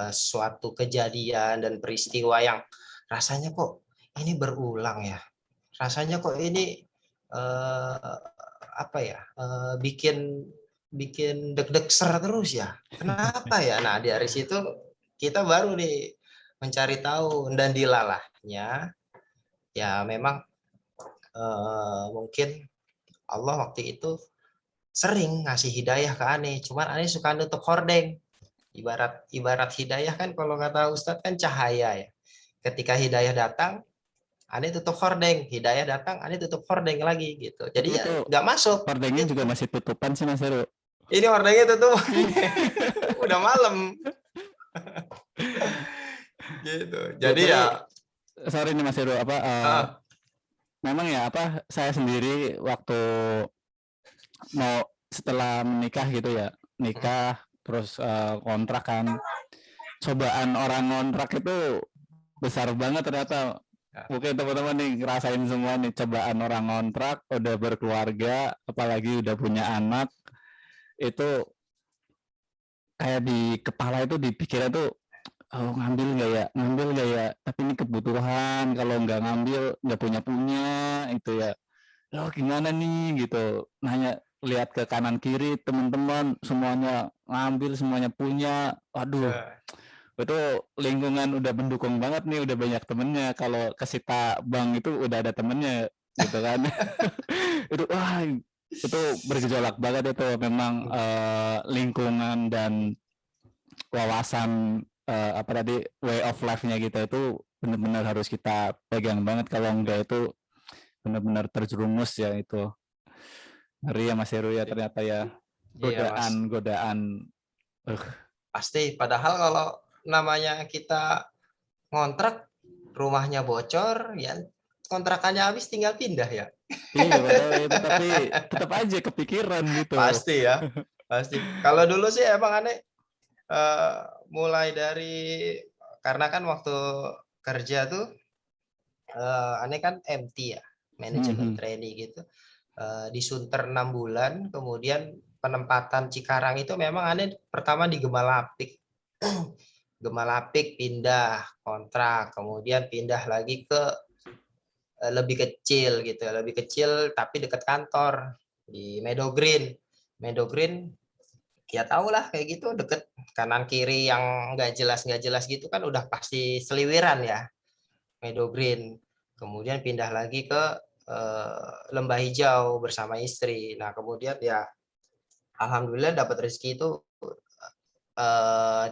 suatu kejadian dan peristiwa yang rasanya kok ini berulang ya. Rasanya kok ini apa ya? Bikin bikin deg-deg ser terus ya. Kenapa ya? Nah, dari situ kita baru nih mencari tahu dan dilalahnya ya memang mungkin Allah waktu itu sering ngasih hidayah ke Ane, cuman Ane suka nutup hordeng. Ibarat hidayah kan kalau kata Ustadz kan cahaya ya. Ketika hidayah datang, Ane tutup hordeng, hidayah datang, Ane tutup hordeng lagi gitu. Jadi ya Itu nggak masuk. hordengnya juga Gitu. masih tutupan sih Mas Heru. Ini hordengnya tutup, udah malam. Gitu. Jadi Justru ya, sorry nih Mas Heru, apa memang ya apa saya sendiri waktu mau setelah menikah gitu ya, nikah terus kontrak kan, cobaan orang kontrak itu besar banget ternyata. Mungkin teman-teman nih ngerasain semua nih cobaan orang kontrak, udah berkeluarga, apalagi udah punya anak, itu kayak di kepala itu dipikirnya tuh, oh ngambil nggak ya, tapi ini kebutuhan, kalau nggak ngambil nggak punya itu ya, lo gimana nih gitu, nanya, lihat ke kanan kiri teman-teman semuanya ngambil, semuanya punya, waduh, itu lingkungan udah mendukung banget nih, udah banyak temennya, kalau kesita bank itu udah ada temennya gitu kan. Itu wah, itu bergejolak banget itu memang, lingkungan dan wawasan apa tadi, way of life-nya kita itu benar-benar harus kita pegang banget, kalau enggak itu benar-benar terjerumus ya itu. Ngeri ya Mas Heru ya ternyata ya, iya Mas, godaan. pasti. Padahal kalau namanya kita ngontrak, rumahnya bocor, ya kontrakannya habis tinggal pindah ya. Iya padahal itu, tapi tetap aja kepikiran gitu. Pasti ya, pasti. Kalau dulu sih emang aneh eh, mulai dari karena kan waktu kerja tuh aneh kan MT ya, manajemen trainee gitu. Di Sunter 6 bulan, kemudian penempatan Cikarang itu memang aneh pertama di Gemalapik. Gemalapik pindah kontrak, kemudian pindah lagi ke lebih kecil gitu ya, lebih kecil tapi dekat kantor di Meadow Green. Meadow Green ya tau lah kayak gitu, deket kanan kiri yang nggak jelas gitu kan udah pasti seliwiran ya, Meadow Green. Kemudian pindah lagi ke Lembah Hijau bersama istri. Nah kemudian ya alhamdulillah dapat rezeki itu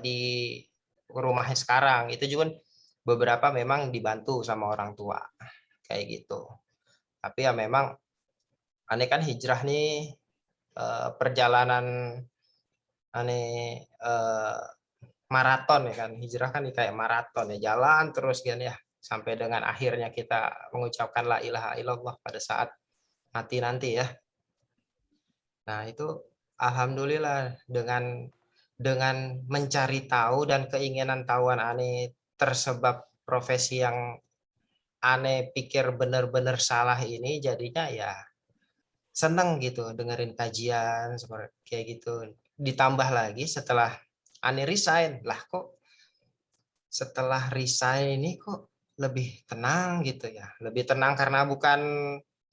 di rumahnya sekarang. Itu juga beberapa memang dibantu sama orang tua kayak gitu. Tapi ya memang aneh kan hijrah nih perjalanan aneh maraton ya kan, hijrah kan kayak maraton ya, jalan terus kan ya sampai dengan akhirnya kita mengucapkan la ilaha illallah pada saat mati nanti ya. Nah itu alhamdulillah dengan mencari tahu dan keinginan tahuan aneh tersebab profesi yang aneh pikir benar-benar salah ini, jadinya ya seneng gitu dengerin kajian seperti kayak gitu. ditambah lagi setelah Ane resign, lah kok setelah resign ini kok lebih tenang gitu ya. Lebih tenang karena bukan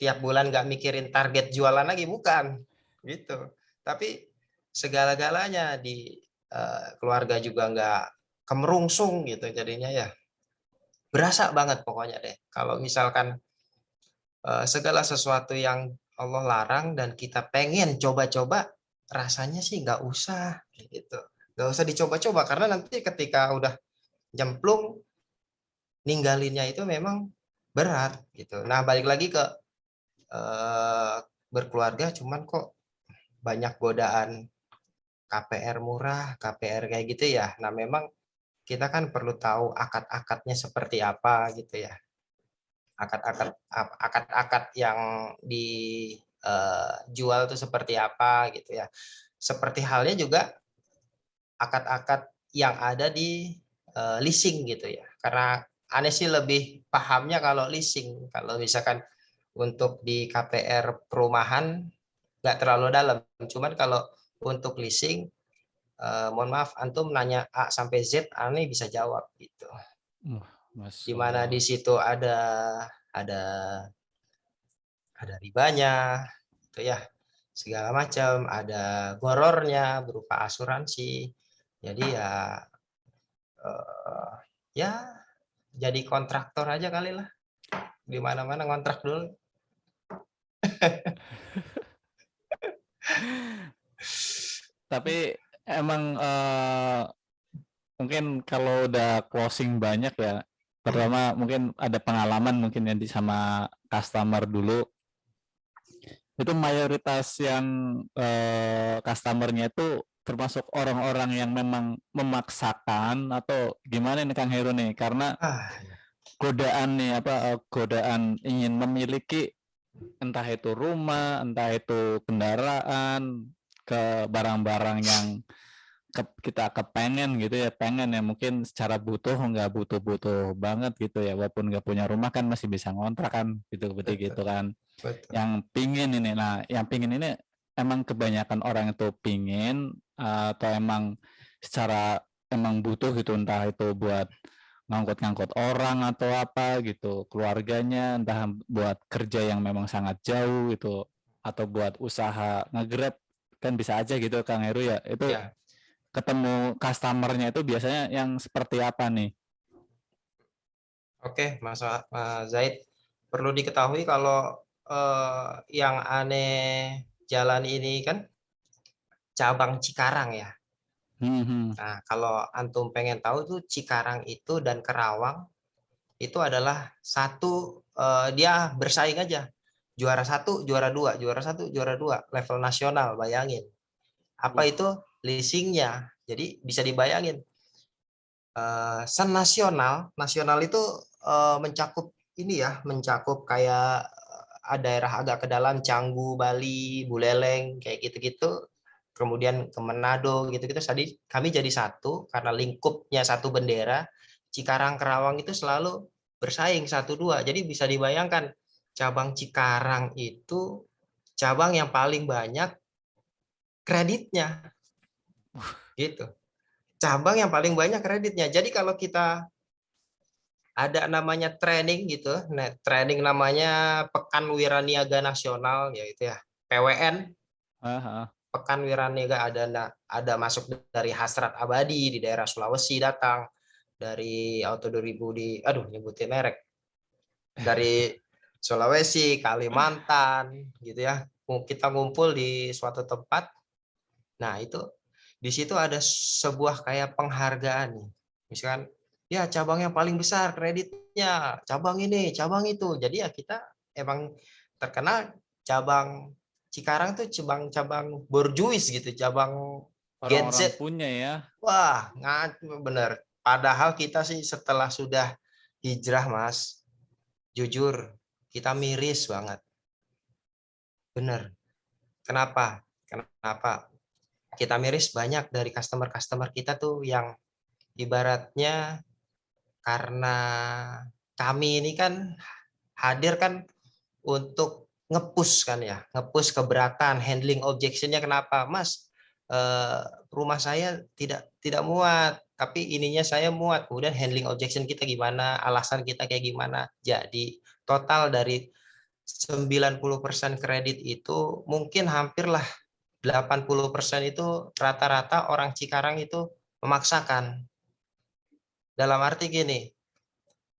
tiap bulan nggak mikirin target jualan lagi, bukan gitu. Tapi segala-galanya di keluarga juga nggak kemerungsung gitu jadinya ya. Berasa banget pokoknya deh. Kalau misalkan segala sesuatu yang Allah larang dan kita pengen coba-coba, rasanya sih nggak usah gitu. Nggak usah dicoba-coba karena nanti ketika udah jemplung, ninggalinnya itu memang berat gitu. Nah, balik lagi ke berkeluarga, cuman kok banyak godaan KPR murah, KPR kayak gitu ya. Nah, memang kita kan perlu tahu akad-akadnya seperti apa gitu ya. Akad-akad yang dijual itu seperti apa gitu ya. Seperti halnya juga akad-akad yang ada di leasing gitu ya. Karena aneh sih lebih pahamnya kalau leasing. Kalau misalkan untuk di KPR perumahan nggak terlalu dalam. Cuman kalau untuk leasing, mohon maaf, antum nanya A sampai Z, aneh bisa jawab gitu. Masya Di mana Allah. di situ ada ribanya, gitu ya, segala macam, ada gorornya berupa asuransi. Jadi ya ya jadi kontraktor aja kali lah, di mana-mana ngontrak dulu. Tapi emang mungkin kalau udah closing banyak ya, pertama mungkin ada pengalaman mungkin ya di sama customer dulu, itu mayoritas yang customernya itu termasuk orang-orang yang memang memaksakan atau gimana nih Kang Heru nih, karena godaan nih godaan ingin memiliki entah itu rumah, entah itu kendaraan, ke barang-barang yang kita kepengen gitu ya, pengen ya mungkin secara butuh nggak butuh-butuh banget gitu ya, walaupun nggak punya rumah kan masih bisa ngontrak kan gitu, seperti gitu kan. Betul. Yang pingin ini, nah yang pingin ini emang kebanyakan orang itu pingin atau emang secara emang butuh gitu, entah itu buat ngangkut-ngangkut orang atau apa gitu, keluarganya, entah buat kerja yang memang sangat jauh gitu, atau buat usaha nge-grab kan bisa aja gitu Kang Heru ya. Itu Ya, ketemu customer-nya itu biasanya yang seperti apa nih? oke, Mas Zaid. Perlu diketahui kalau yang aneh jalan ini kan cabang Cikarang ya. Nah, kalau antum pengen tahu tuh Cikarang itu dan Kerawang itu adalah satu, dia bersaing aja. Juara satu, juara dua, juara satu, juara dua, level nasional, bayangin. Apa itu leasingnya? Jadi bisa dibayangin. Senasional, nasional itu mencakup ini ya, mencakup kayak daerah agak ke dalam, Canggu, Bali, Buleleng, kayak gitu-gitu. Kemudian ke Manado gitu-gitu. Tadi kami jadi satu karena lingkupnya satu bendera. Cikarang Kerawang itu selalu bersaing 1-2. Jadi bisa dibayangkan cabang Cikarang itu cabang yang paling banyak kreditnya gitu. Cabang yang paling banyak kreditnya. Jadi kalau kita ada namanya training gitu, nah, training namanya Pekan Wiraniaga Nasional yaitu ya, PWN. Pekan Wiraniaga ada masuk dari Hasrat Abadi di daerah Sulawesi, datang dari Auto 2000 di nyebutin merek, dari Sulawesi, Kalimantan gitu ya. Kita ngumpul di suatu tempat. Nah, itu di situ ada sebuah kayak penghargaan nih. Misalkan ya cabang yang paling besar kreditnya, cabang ini, cabang itu. Jadi ya kita emang terkenal cabang Cikarang tuh cabang borjuis gitu, cabang Gen Orang-orang Z. punya ya. Wah, bener. Padahal kita sih setelah sudah hijrah, Mas, jujur kita miris banget. Bener. Kenapa? Kenapa? Kita miris, banyak dari customer-customer kita tuh yang ibaratnya karena kami ini kan hadir kan untuk ngepush kan ya, ngepush keberatan, handling objectionnya. Kenapa, Mas? rumah saya tidak muat, tapi ininya saya muat. Kemudian handling objection kita gimana, alasan kita kayak gimana. Jadi total dari 90% kredit itu mungkin hampirlah 80% itu rata-rata orang Cikarang itu memaksakan. Dalam arti gini,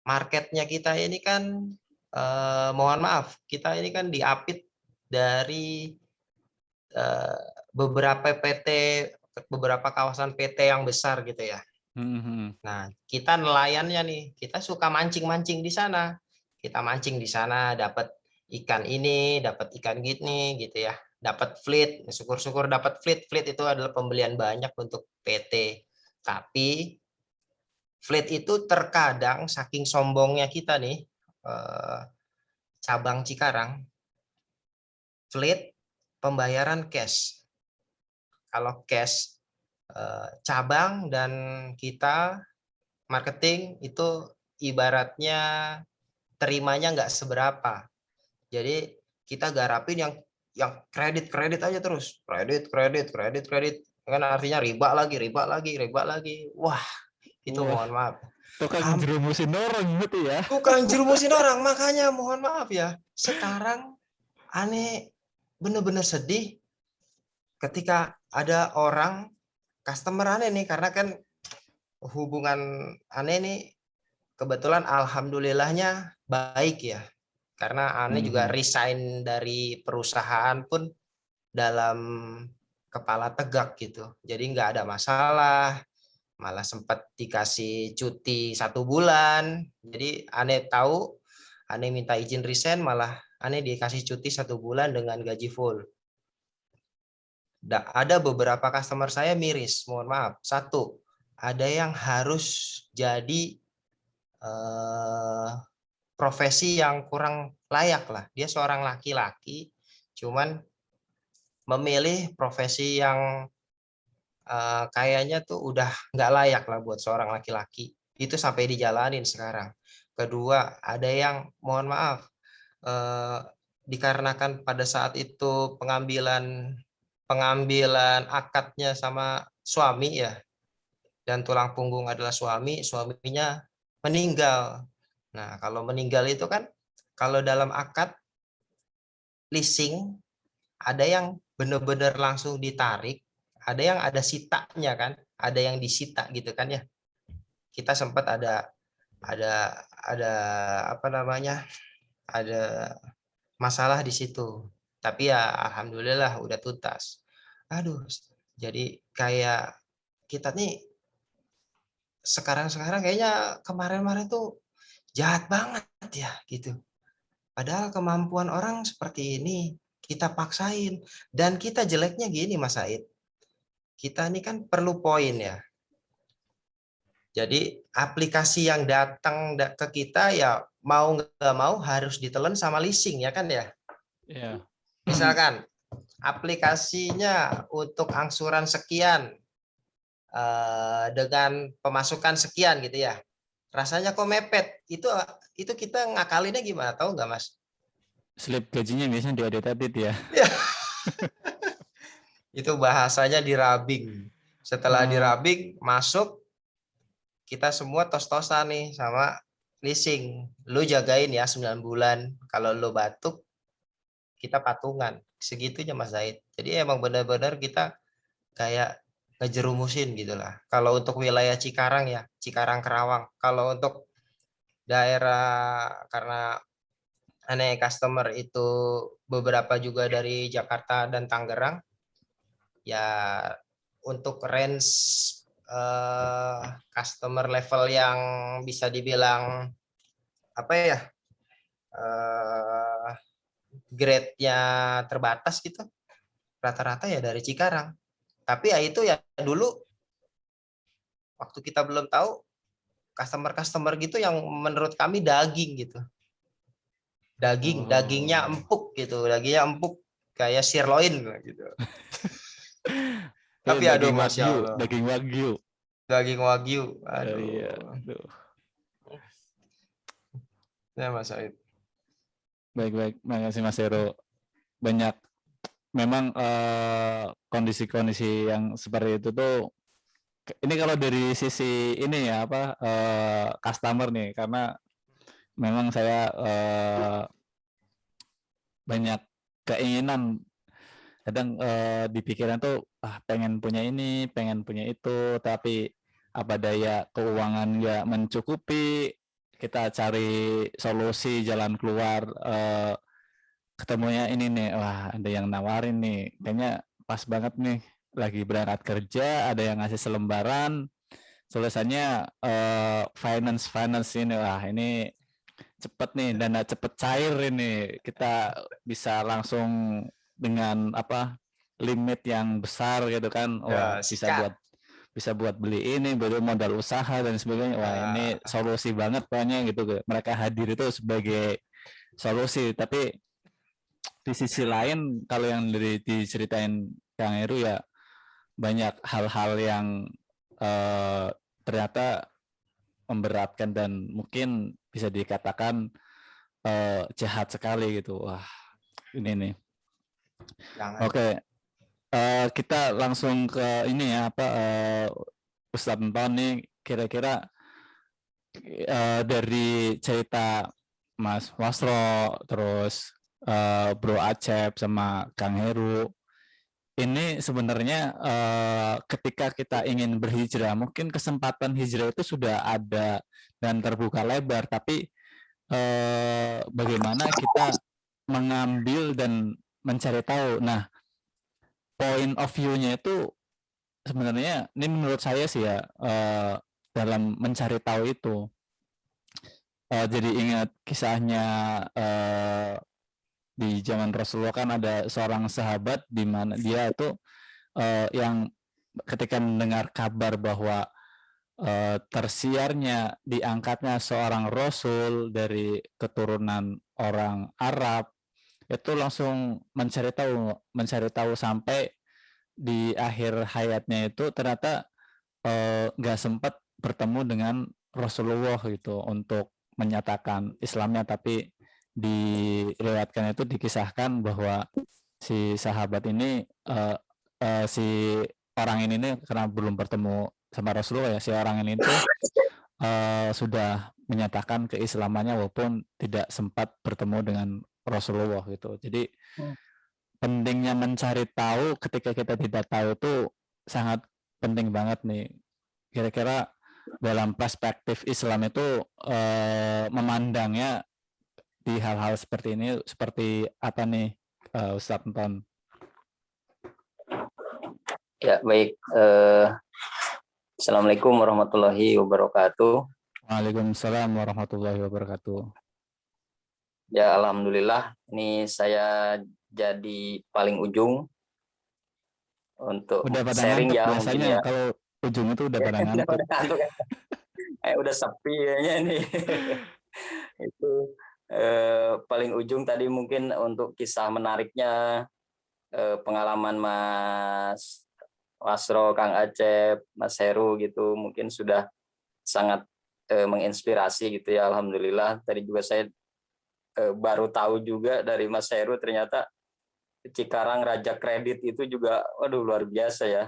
marketnya kita ini kan mohon maaf, kita ini kan diapit dari beberapa kawasan PT yang besar gitu ya. Nah, kita nelayannya nih, kita suka mancing-mancing di sana. Kita mancing di sana, dapat ikan ini, dapat ikan gini gitu ya. Dapat fleet, syukur-syukur dapat fleet. Fleet itu adalah pembelian banyak untuk PT. Tapi fleet itu terkadang saking sombongnya kita nih, cabang Cikarang, fleet pembayaran cash. Kalau cash, cabang dan kita marketing itu ibaratnya terimanya nggak seberapa. Jadi kita garapin yang kredit aja terus, kredit kan artinya riba lagi. Wah, itu mohon maaf. Tukang jerumusin orang gitu ya. Tukang jerumusin orang, makanya mohon maaf ya. Sekarang aneh bener-bener sedih ketika ada orang customer aneh nih, karena kan hubungan aneh nih kebetulan alhamdulillahnya baik ya. Karena aneh juga resign dari perusahaan pun dalam kepala tegak gitu. Jadi nggak ada masalah, malah sempat dikasih cuti 1 bulan. Jadi aneh tahu, aneh minta izin resign, malah aneh dikasih cuti 1 bulan dengan gaji full. Ada beberapa customer saya miris, mohon maaf. 1, ada yang harus jadi profesi yang kurang layak lah. Dia seorang laki-laki, cuman memilih profesi yang kayaknya tuh udah nggak layak lah buat seorang laki-laki. Itu sampai dijalanin sekarang. Kedua, ada yang mohon maaf, dikarenakan pada saat itu pengambilan akadnya sama suami ya, dan tulang punggung adalah suaminya meninggal. Nah, kalau meninggal itu kan, kalau dalam akad leasing, ada yang benar-benar langsung ditarik, ada yang ada sitanya kan, ada yang disita gitu kan ya. Kita sempat ada apa namanya, ada masalah di situ. Tapi ya alhamdulillah udah tuntas. Aduh, jadi kayak kita nih sekarang kayaknya kemarin tuh jahat banget ya gitu. Padahal kemampuan orang seperti ini kita paksain, dan kita jeleknya gini Mas Said. Kita ini kan perlu poin ya. Jadi aplikasi yang datang ke kita ya mau nggak mau harus ditelan sama leasing ya kan ya. Iya. Misalkan aplikasinya untuk angsuran sekian dengan pemasukan sekian gitu ya. Rasanya kok mepet. Itu kita ngakalinnya gimana, tahu nggak Mas? Slip gajinya biasanya diedit ya. Itu bahasanya dirabing. Setelah dirabing masuk, kita semua tos-tosan nih sama leasing. Lu jagain ya 9 bulan. Kalau lu batuk, kita patungan. Segitunya Mas Zaid. Jadi emang benar-benar kita kayak ngejerumusin gitulah. Kalau untuk wilayah Cikarang ya, Cikarang Kerawang. Kalau untuk daerah, karena aneh customer itu beberapa juga dari Jakarta dan Tangerang, ya untuk range customer level yang bisa dibilang apa ya, grade-nya terbatas gitu, rata-rata ya dari Cikarang. Tapi ya itu ya dulu waktu kita belum tahu, customer gitu yang menurut kami daging gitu. Dagingnya empuk gitu, kayak sirloin gitu. Tapi aduh Masya Allah. Daging wagyu. Daging wagyu. Aduh. Iya, aduh. Ya Mas Said. Baik. Makasih Mas Hero. Banyak memang kondisi-kondisi yang seperti itu tuh, ini kalau dari sisi ini ya apa customer nih, karena memang saya banyak keinginan, kadang di pikiran tuh pengen punya ini, pengen punya itu, tapi apa daya keuangan nggak mencukupi, kita cari solusi jalan keluar, ketemunya ini nih, wah ada yang nawarin nih, kayaknya pas banget nih, lagi berangkat kerja, ada yang ngasih selembaran, tulisannya finance ini, wah ini cepet nih, dana cepet cair ini, kita bisa langsung dengan apa limit yang besar gitu kan, wah Ya, sikat. bisa buat beli ini, beli modal usaha dan sebagainya, wah ini solusi banget pokoknya gitu. Mereka hadir itu sebagai solusi, tapi di sisi lain kalau yang diceritain Kang Heru ya, banyak hal-hal yang ternyata memberatkan dan mungkin bisa dikatakan jahat sekali gitu. Wah, ini nih. Jangan. Oke, kita langsung ke ini ya, apa Ustadz Anton nih, kira-kira dari cerita Mas Wasro, terus Bro Acep sama Kang Heru, ini sebenarnya ketika kita ingin berhijrah, mungkin kesempatan hijrah itu sudah ada dan terbuka lebar, tapi bagaimana kita mengambil dan mencari tahu. Nah, point of view-nya itu sebenarnya, ini menurut saya sih ya, dalam mencari tahu itu, jadi ingat kisahnya di zaman Rasulullah, kan ada seorang sahabat di mana dia itu yang ketika mendengar kabar bahwa tersiarnya, diangkatnya seorang rasul dari keturunan orang Arab, itu langsung mencari tahu sampai di akhir hayatnya itu ternyata nggak sempat bertemu dengan Rasulullah gitu untuk menyatakan Islamnya, tapi diriwayatkan itu, dikisahkan bahwa si sahabat ini si orang ini nih, karena belum bertemu sama Rasulullah ya, si orang ini tuh sudah menyatakan keislamannya walaupun tidak sempat bertemu dengan Rasulullah gitu. Jadi pentingnya mencari tahu ketika kita tidak tahu itu sangat penting banget nih. Kira-kira dalam perspektif Islam itu memandangnya di hal-hal seperti ini seperti apa nih, Ustadz Anton? Ya, baik. Assalamualaikum warahmatullahi wabarakatuh. Waalaikumsalam warahmatullahi wabarakatuh. Ya, alhamdulillah. Ini saya jadi paling ujung untuk Udah pada sharing ngantuk ya, biasanya mungkin ya. kalau ujung itu udah pada ngantuk. Udah sepi kayaknya nih. Itu paling ujung tadi mungkin untuk kisah menariknya, pengalaman Mas Wasro, Kang Acep, Mas Heru gitu, mungkin sudah sangat menginspirasi gitu ya, alhamdulillah. Tadi juga saya baru tahu juga dari Mas Heru, ternyata Cikarang Raja Kredit itu juga, waduh luar biasa ya.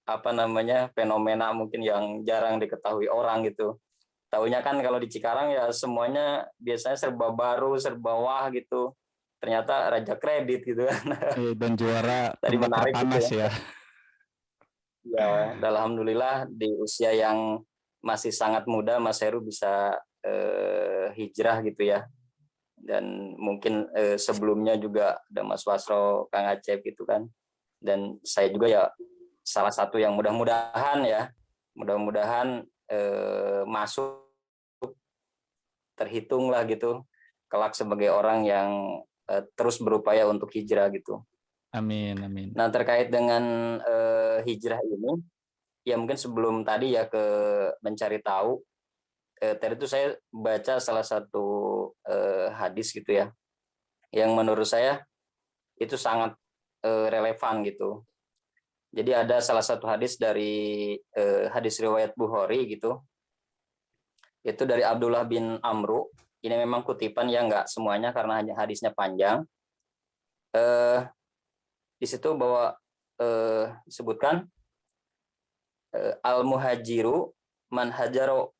Apa namanya, fenomena mungkin yang jarang diketahui orang gitu. Taunya kan kalau di Cikarang ya semuanya biasanya serba baru, serba wah gitu. Ternyata Raja Kredit gitu kan. Dan juara Tadi tempat menarik terpanas gitu ya. Ya, alhamdulillah di usia yang masih sangat muda Mas Heru bisa hijrah gitu ya. Dan mungkin sebelumnya juga ada Mas Wasro, Kang Acep gitu kan. Dan saya juga ya salah satu yang mudah-mudahan masuk, terhitung lah gitu, kelak sebagai orang yang terus berupaya untuk hijrah gitu. Amin, amin. Nah, terkait dengan hijrah ini, ya mungkin sebelum tadi ya ke mencari tahu, tadi itu saya baca salah satu hadis gitu ya, yang menurut saya itu sangat relevan gitu. Jadi ada salah satu hadis dari hadis riwayat Bukhari gitu, itu dari Abdullah bin Amru. Ini memang kutipan ya, nggak semuanya karena hanya hadisnya panjang. di situ bahwa disebutkan al-muhajiru man hajaro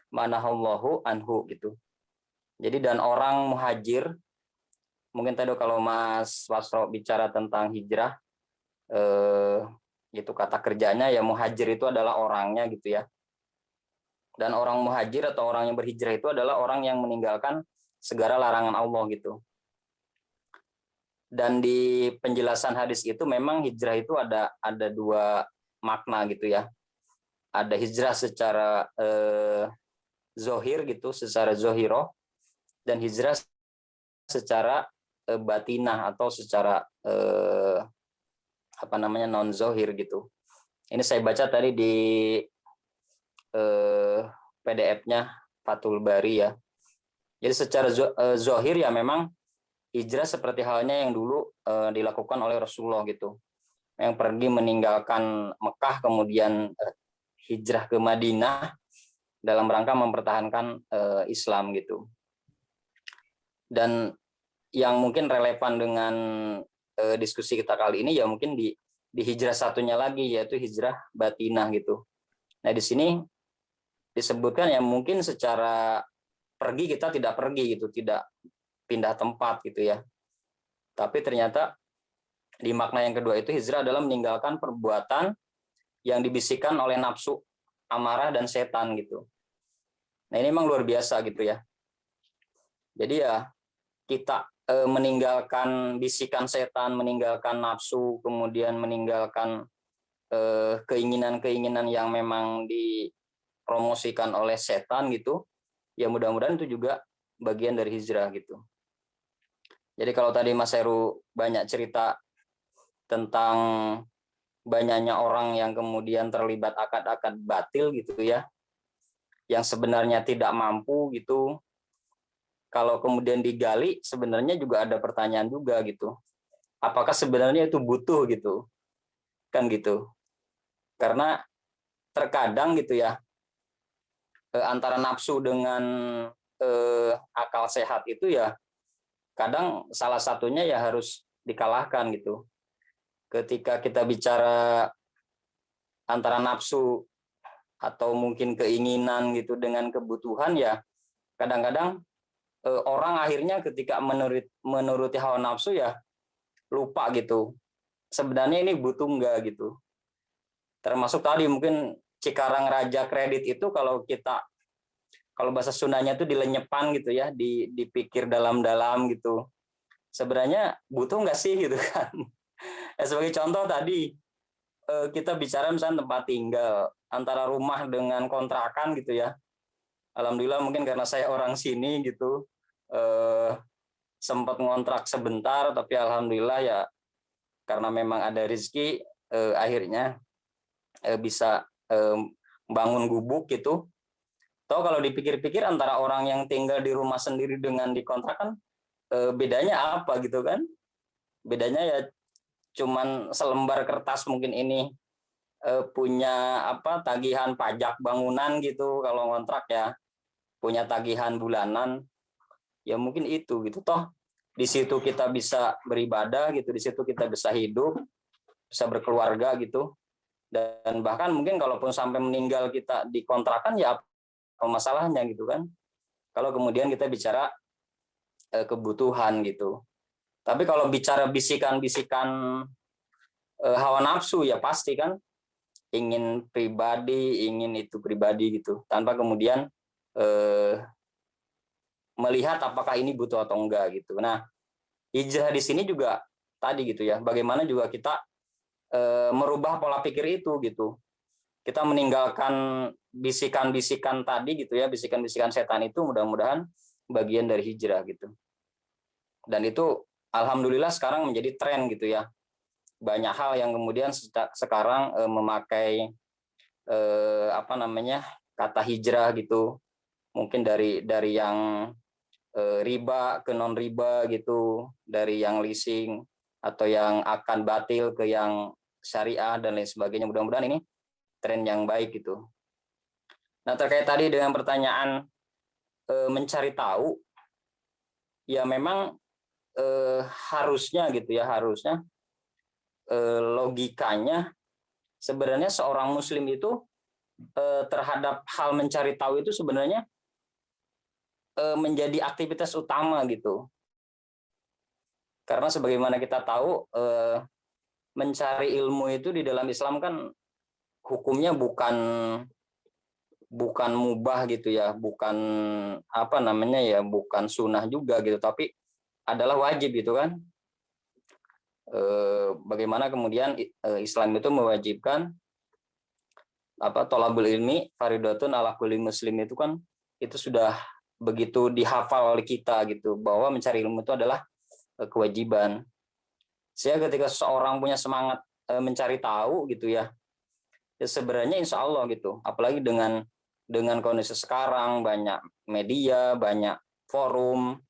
manahallahu anhu gitu. Jadi dan orang muhajir, mungkin tadi kalau Mas Wasro bicara tentang hijrah, itu kata kerjanya ya muhajir itu adalah orangnya gitu ya. Dan orang muhajir atau orang yang berhijrah itu adalah orang yang meninggalkan segala larangan Allah gitu. Dan di penjelasan hadis itu memang hijrah itu ada dua makna gitu ya. Ada hijrah secara zohir gitu, secara zohiroh, dan hijrah secara batinah atau secara non zohir gitu. Ini saya baca tadi di PDF-nya Fathul Bari ya. Jadi secara zohir ya memang hijrah seperti halnya yang dulu dilakukan oleh Rasulullah gitu, yang pergi meninggalkan Mekah kemudian hijrah ke Madinah dalam rangka mempertahankan Islam gitu. Dan yang mungkin relevan dengan diskusi kita kali ini ya mungkin di hijrah satunya lagi, yaitu hijrah batinah gitu. Nah di sini disebutkan ya mungkin secara pergi kita tidak pergi gitu, tidak pindah tempat gitu ya. Tapi ternyata di makna yang kedua itu hijrah adalah meninggalkan perbuatan yang dibisikkan oleh nafsu, amarah dan setan gitu. Nah ini memang luar biasa gitu ya. Jadi ya kita meninggalkan bisikan setan, meninggalkan nafsu, kemudian meninggalkan keinginan-keinginan yang memang dipromosikan oleh setan gitu. Ya mudah-mudahan itu juga bagian dari hijrah gitu. Jadi kalau tadi Mas Heru banyak cerita tentang banyaknya orang yang kemudian terlibat akad-akad batil gitu ya, yang sebenarnya tidak mampu gitu, kalau kemudian digali sebenarnya juga ada pertanyaan juga gitu. Apakah sebenarnya itu butuh gitu? Kan gitu. Karena terkadang gitu ya, antara nafsu dengan akal sehat itu ya kadang salah satunya ya harus dikalahkan gitu. Ketika kita bicara antara nafsu atau mungkin keinginan gitu dengan kebutuhan ya kadang-kadang orang akhirnya ketika menuruti hawa nafsu ya lupa gitu. Sebenarnya ini butuh enggak gitu. Termasuk tadi mungkin Cikarang Raja Kredit itu kalau bahasa Sundanya itu dilenyepan gitu ya, dipikir dalam-dalam gitu. Sebenarnya butuh nggak sih gitu kan? Ya, sebagai contoh tadi kita bicara misalnya tempat tinggal antara rumah dengan kontrakan gitu ya. Alhamdulillah mungkin karena saya orang sini gitu sempat ngontrak sebentar, tapi alhamdulillah ya karena memang ada rezeki akhirnya bisa bangun gubuk gitu. Toh kalau dipikir-pikir antara orang yang tinggal di rumah sendiri dengan di kontrakan bedanya apa gitu kan? Bedanya ya cuman selembar kertas mungkin ini punya tagihan pajak bangunan gitu, kalau kontrak ya punya tagihan bulanan. Ya mungkin itu gitu. Toh di situ kita bisa beribadah gitu, di situ kita bisa hidup, bisa berkeluarga gitu. Dan bahkan mungkin kalaupun sampai meninggal kita di kontrakan ya apa masalahnya gitu kan, kalau kemudian kita bicara kebutuhan gitu. Tapi kalau bicara bisikan-bisikan hawa nafsu ya pasti kan ingin pribadi, ingin itu pribadi gitu, tanpa kemudian melihat apakah ini butuh atau enggak gitu. Nah, hijrah di sini juga tadi gitu ya, bagaimana juga kita merubah pola pikir itu gitu. Kita meninggalkan bisikan-bisikan tadi gitu ya, bisikan-bisikan setan itu mudah-mudahan bagian dari hijrah gitu. Dan itu alhamdulillah sekarang menjadi tren gitu ya. Banyak hal yang kemudian sekarang memakai kata hijrah gitu. Mungkin dari yang riba ke non riba gitu, dari yang leasing atau yang akan batil ke yang syariah dan lain sebagainya. Mudah-mudahan ini tren yang baik gitu. Nah, terkait tadi dengan pertanyaan mencari tahu, ya memang harusnya gitu ya, harusnya logikanya sebenarnya seorang muslim itu terhadap hal mencari tahu itu sebenarnya menjadi aktivitas utama gitu. Karena sebagaimana kita tahu mencari ilmu itu di dalam Islam kan hukumnya bukan mubah gitu ya, bukan apa namanya ya, bukan sunnah juga gitu, tapi adalah wajib gitu kan. Bagaimana kemudian Islam itu mewajibkan thalabul ilmi faridatun ala kulli muslim, itu kan itu sudah begitu dihafal oleh kita gitu, bahwa mencari ilmu itu adalah kewajiban. Sehingga ketika seseorang punya semangat mencari tahu gitu ya, sebenarnya insya Allah gitu, apalagi dengan kondisi sekarang banyak media, banyak forum,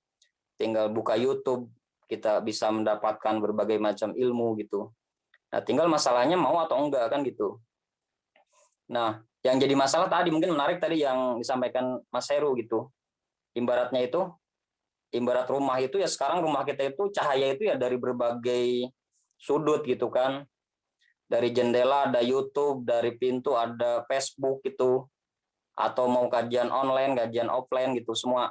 tinggal buka YouTube kita bisa mendapatkan berbagai macam ilmu gitu. Nah, tinggal masalahnya mau atau enggak kan gitu. Nah, yang jadi masalah tadi mungkin menarik tadi yang disampaikan Mas Heru gitu. Ibaratnya itu, ibarat rumah itu ya, sekarang rumah kita itu cahaya itu ya dari berbagai sudut gitu kan. Dari jendela ada YouTube, dari pintu ada Facebook gitu. Atau mau kajian online, kajian offline gitu, semua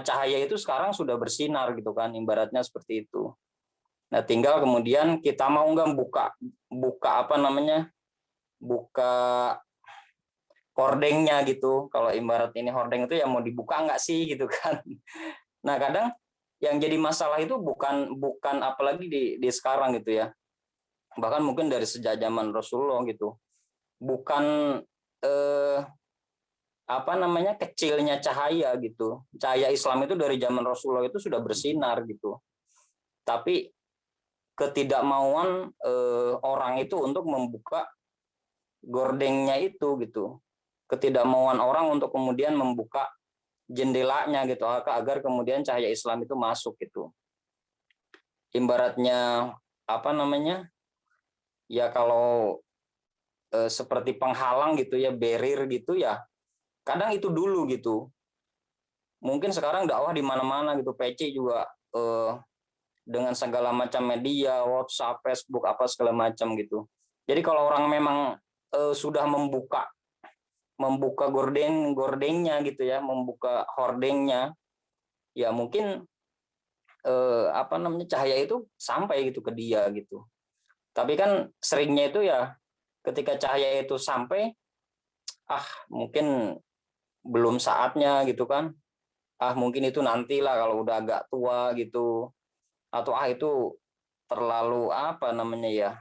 cahaya itu sekarang sudah bersinar gitu kan, ibaratnya seperti itu. Nah, tinggal kemudian kita mau nggak buka apa namanya, buka hordengnya gitu. Kalau ibarat ini hordeng itu ya mau dibuka nggak sih gitu kan. Nah, kadang yang jadi masalah itu bukan apalagi di sekarang gitu ya, bahkan mungkin dari sejak zaman Rasulullah gitu, bukan apa namanya, kecilnya cahaya gitu. Cahaya Islam itu dari zaman Rasulullah itu sudah bersinar gitu. Tapi ketidakmauan orang itu untuk membuka gordengnya itu gitu. Ketidakmauan orang untuk kemudian membuka jendelanya gitu, agar kemudian cahaya Islam itu masuk gitu. Ibaratnya apa namanya? Ya kalau seperti penghalang gitu ya, barrier gitu ya. Kadang itu dulu gitu. Mungkin sekarang dakwah di mana-mana gitu, PC juga dengan segala macam media, WhatsApp, Facebook, apa segala macam gitu. Jadi kalau orang memang sudah membuka gordengnya gitu ya, membuka hordengnya, ya mungkin apa namanya, cahaya itu sampai gitu ke dia gitu. Tapi kan seringnya itu ya ketika cahaya itu sampai, mungkin belum saatnya gitu kan, mungkin itu nantilah kalau udah agak tua gitu, atau itu terlalu apa namanya ya,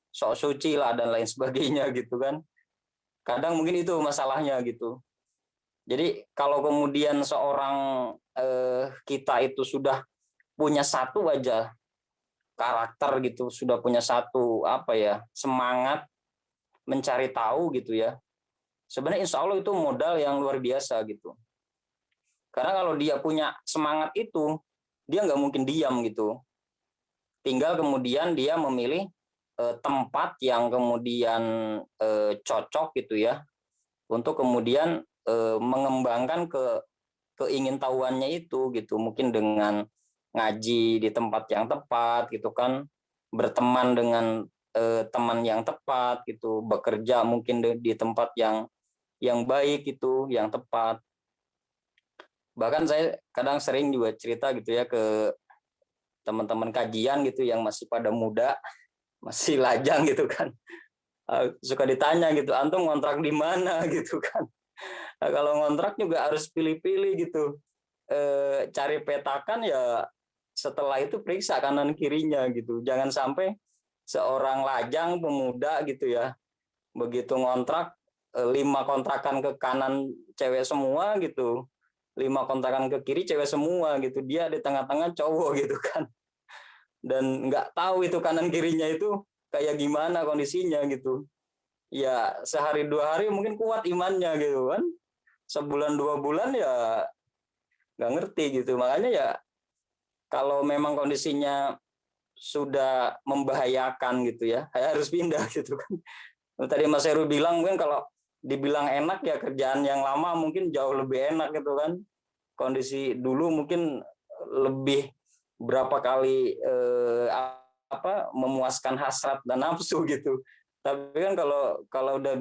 sok suci lah dan lain sebagainya gitu kan. Kadang mungkin itu masalahnya gitu. Jadi kalau kemudian seorang kita itu sudah punya satu aja karakter gitu, sudah punya satu apa ya, semangat mencari tahu gitu ya, sebenarnya insya Allah itu modal yang luar biasa gitu. Karena kalau dia punya semangat itu, dia nggak mungkin diam gitu. Tinggal kemudian dia memilih tempat yang kemudian cocok gitu ya, untuk kemudian mengembangkan keingintahuannya itu gitu. Mungkin dengan ngaji di tempat yang tepat gitu kan, berteman dengan teman yang tepat gitu, bekerja mungkin di tempat yang baik itu, yang tepat. Bahkan saya kadang sering juga cerita gitu ya ke teman-teman kajian gitu yang masih pada muda, masih lajang gitu kan. Suka ditanya gitu, antum ngontrak di mana gitu kan. Nah, kalau ngontrak juga harus pilih-pilih gitu. Cari petakan ya, setelah itu periksa kanan kirinya gitu. Jangan sampai seorang lajang pemuda gitu ya, begitu ngontrak 5 kontrakan ke kanan cewek semua gitu, 5 kontrakan ke kiri cewek semua gitu, dia di tengah-tengah cowok gitu kan, dan nggak tahu itu kanan kirinya itu kayak gimana kondisinya gitu. Ya sehari 2 hari mungkin kuat imannya gitu kan, sebulan 2 bulan ya nggak ngerti gitu. Makanya ya kalau memang kondisinya sudah membahayakan gitu ya, harus pindah gitu kan. Tadi Mas Heru bilang mungkin kalau dibilang enak ya, kerjaan yang lama mungkin jauh lebih enak gitu kan. Kondisi dulu mungkin lebih berapa kali memuaskan hasrat dan nafsu gitu. Tapi kan kalau udah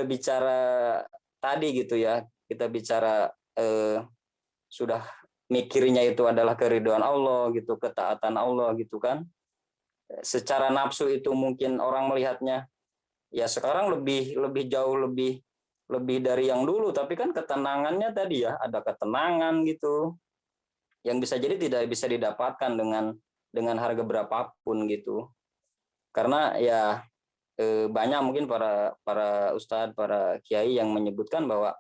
bicara tadi gitu ya, kita bicara sudah mikirnya itu adalah keridhaan Allah gitu, ketaatan Allah gitu kan. Secara nafsu itu mungkin orang melihatnya ya sekarang lebih jauh lebih dari yang dulu, tapi kan ketenangannya tadi ya, ada ketenangan gitu yang bisa jadi tidak bisa didapatkan dengan harga berapapun gitu. Karena ya banyak mungkin para ustadz, para kiai yang menyebutkan bahwa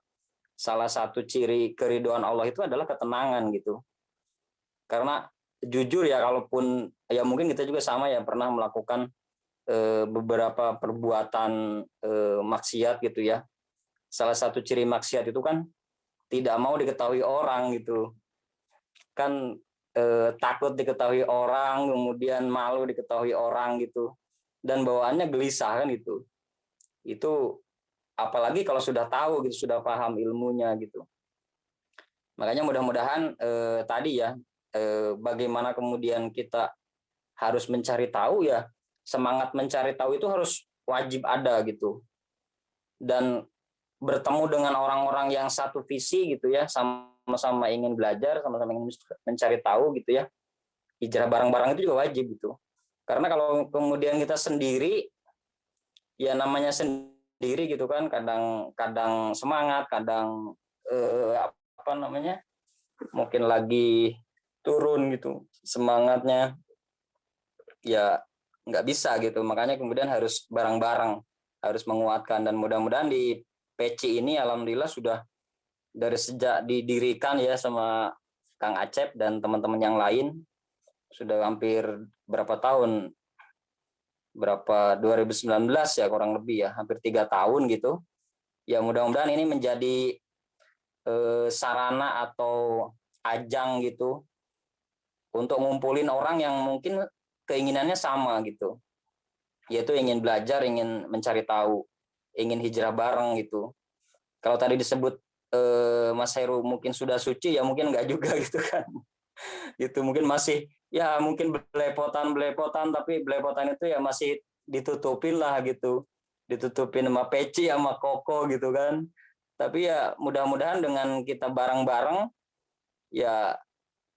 salah satu ciri keridhaan Allah itu adalah ketenangan gitu. Karena jujur ya, kalaupun ya mungkin kita juga sama ya pernah melakukan beberapa perbuatan maksiat gitu ya. Salah satu ciri maksiat itu kan tidak mau diketahui orang gitu. Kan takut diketahui orang, kemudian malu diketahui orang gitu. Dan bawaannya gelisah kan itu. Itu apalagi kalau sudah tahu gitu, sudah paham ilmunya gitu. Makanya mudah-mudahan tadi ya, bagaimana kemudian kita harus mencari tahu ya, semangat mencari tahu itu harus wajib ada gitu. Dan bertemu dengan orang-orang yang satu visi gitu ya, sama-sama ingin belajar, sama-sama ingin mencari tahu gitu ya. Hijrah bareng-bareng itu juga wajib gitu. Karena kalau kemudian kita sendiri, ya namanya sendiri gitu kan, kadang semangat, kadang mungkin lagi turun gitu semangatnya, ya nggak bisa gitu. Makanya kemudian harus bareng-bareng, harus menguatkan. Dan mudah-mudahan di PC ini alhamdulillah sudah dari sejak didirikan ya sama Kang Acep dan teman-teman yang lain, sudah hampir berapa tahun, 2019 ya kurang lebih ya, hampir 3 tahun gitu ya. Mudah-mudahan ini menjadi sarana atau ajang gitu untuk ngumpulin orang yang mungkin keinginannya sama gitu, yaitu ingin belajar, ingin mencari tahu, ingin hijrah bareng gitu. Kalau tadi disebut Mas Heru mungkin sudah suci, ya mungkin enggak juga gitu kan. Gitu mungkin masih ya mungkin belepotan, tapi belepotan itu ya masih ditutupin lah gitu, ditutupin sama peci sama koko gitu kan. Tapi ya mudah-mudahan dengan kita bareng-bareng ya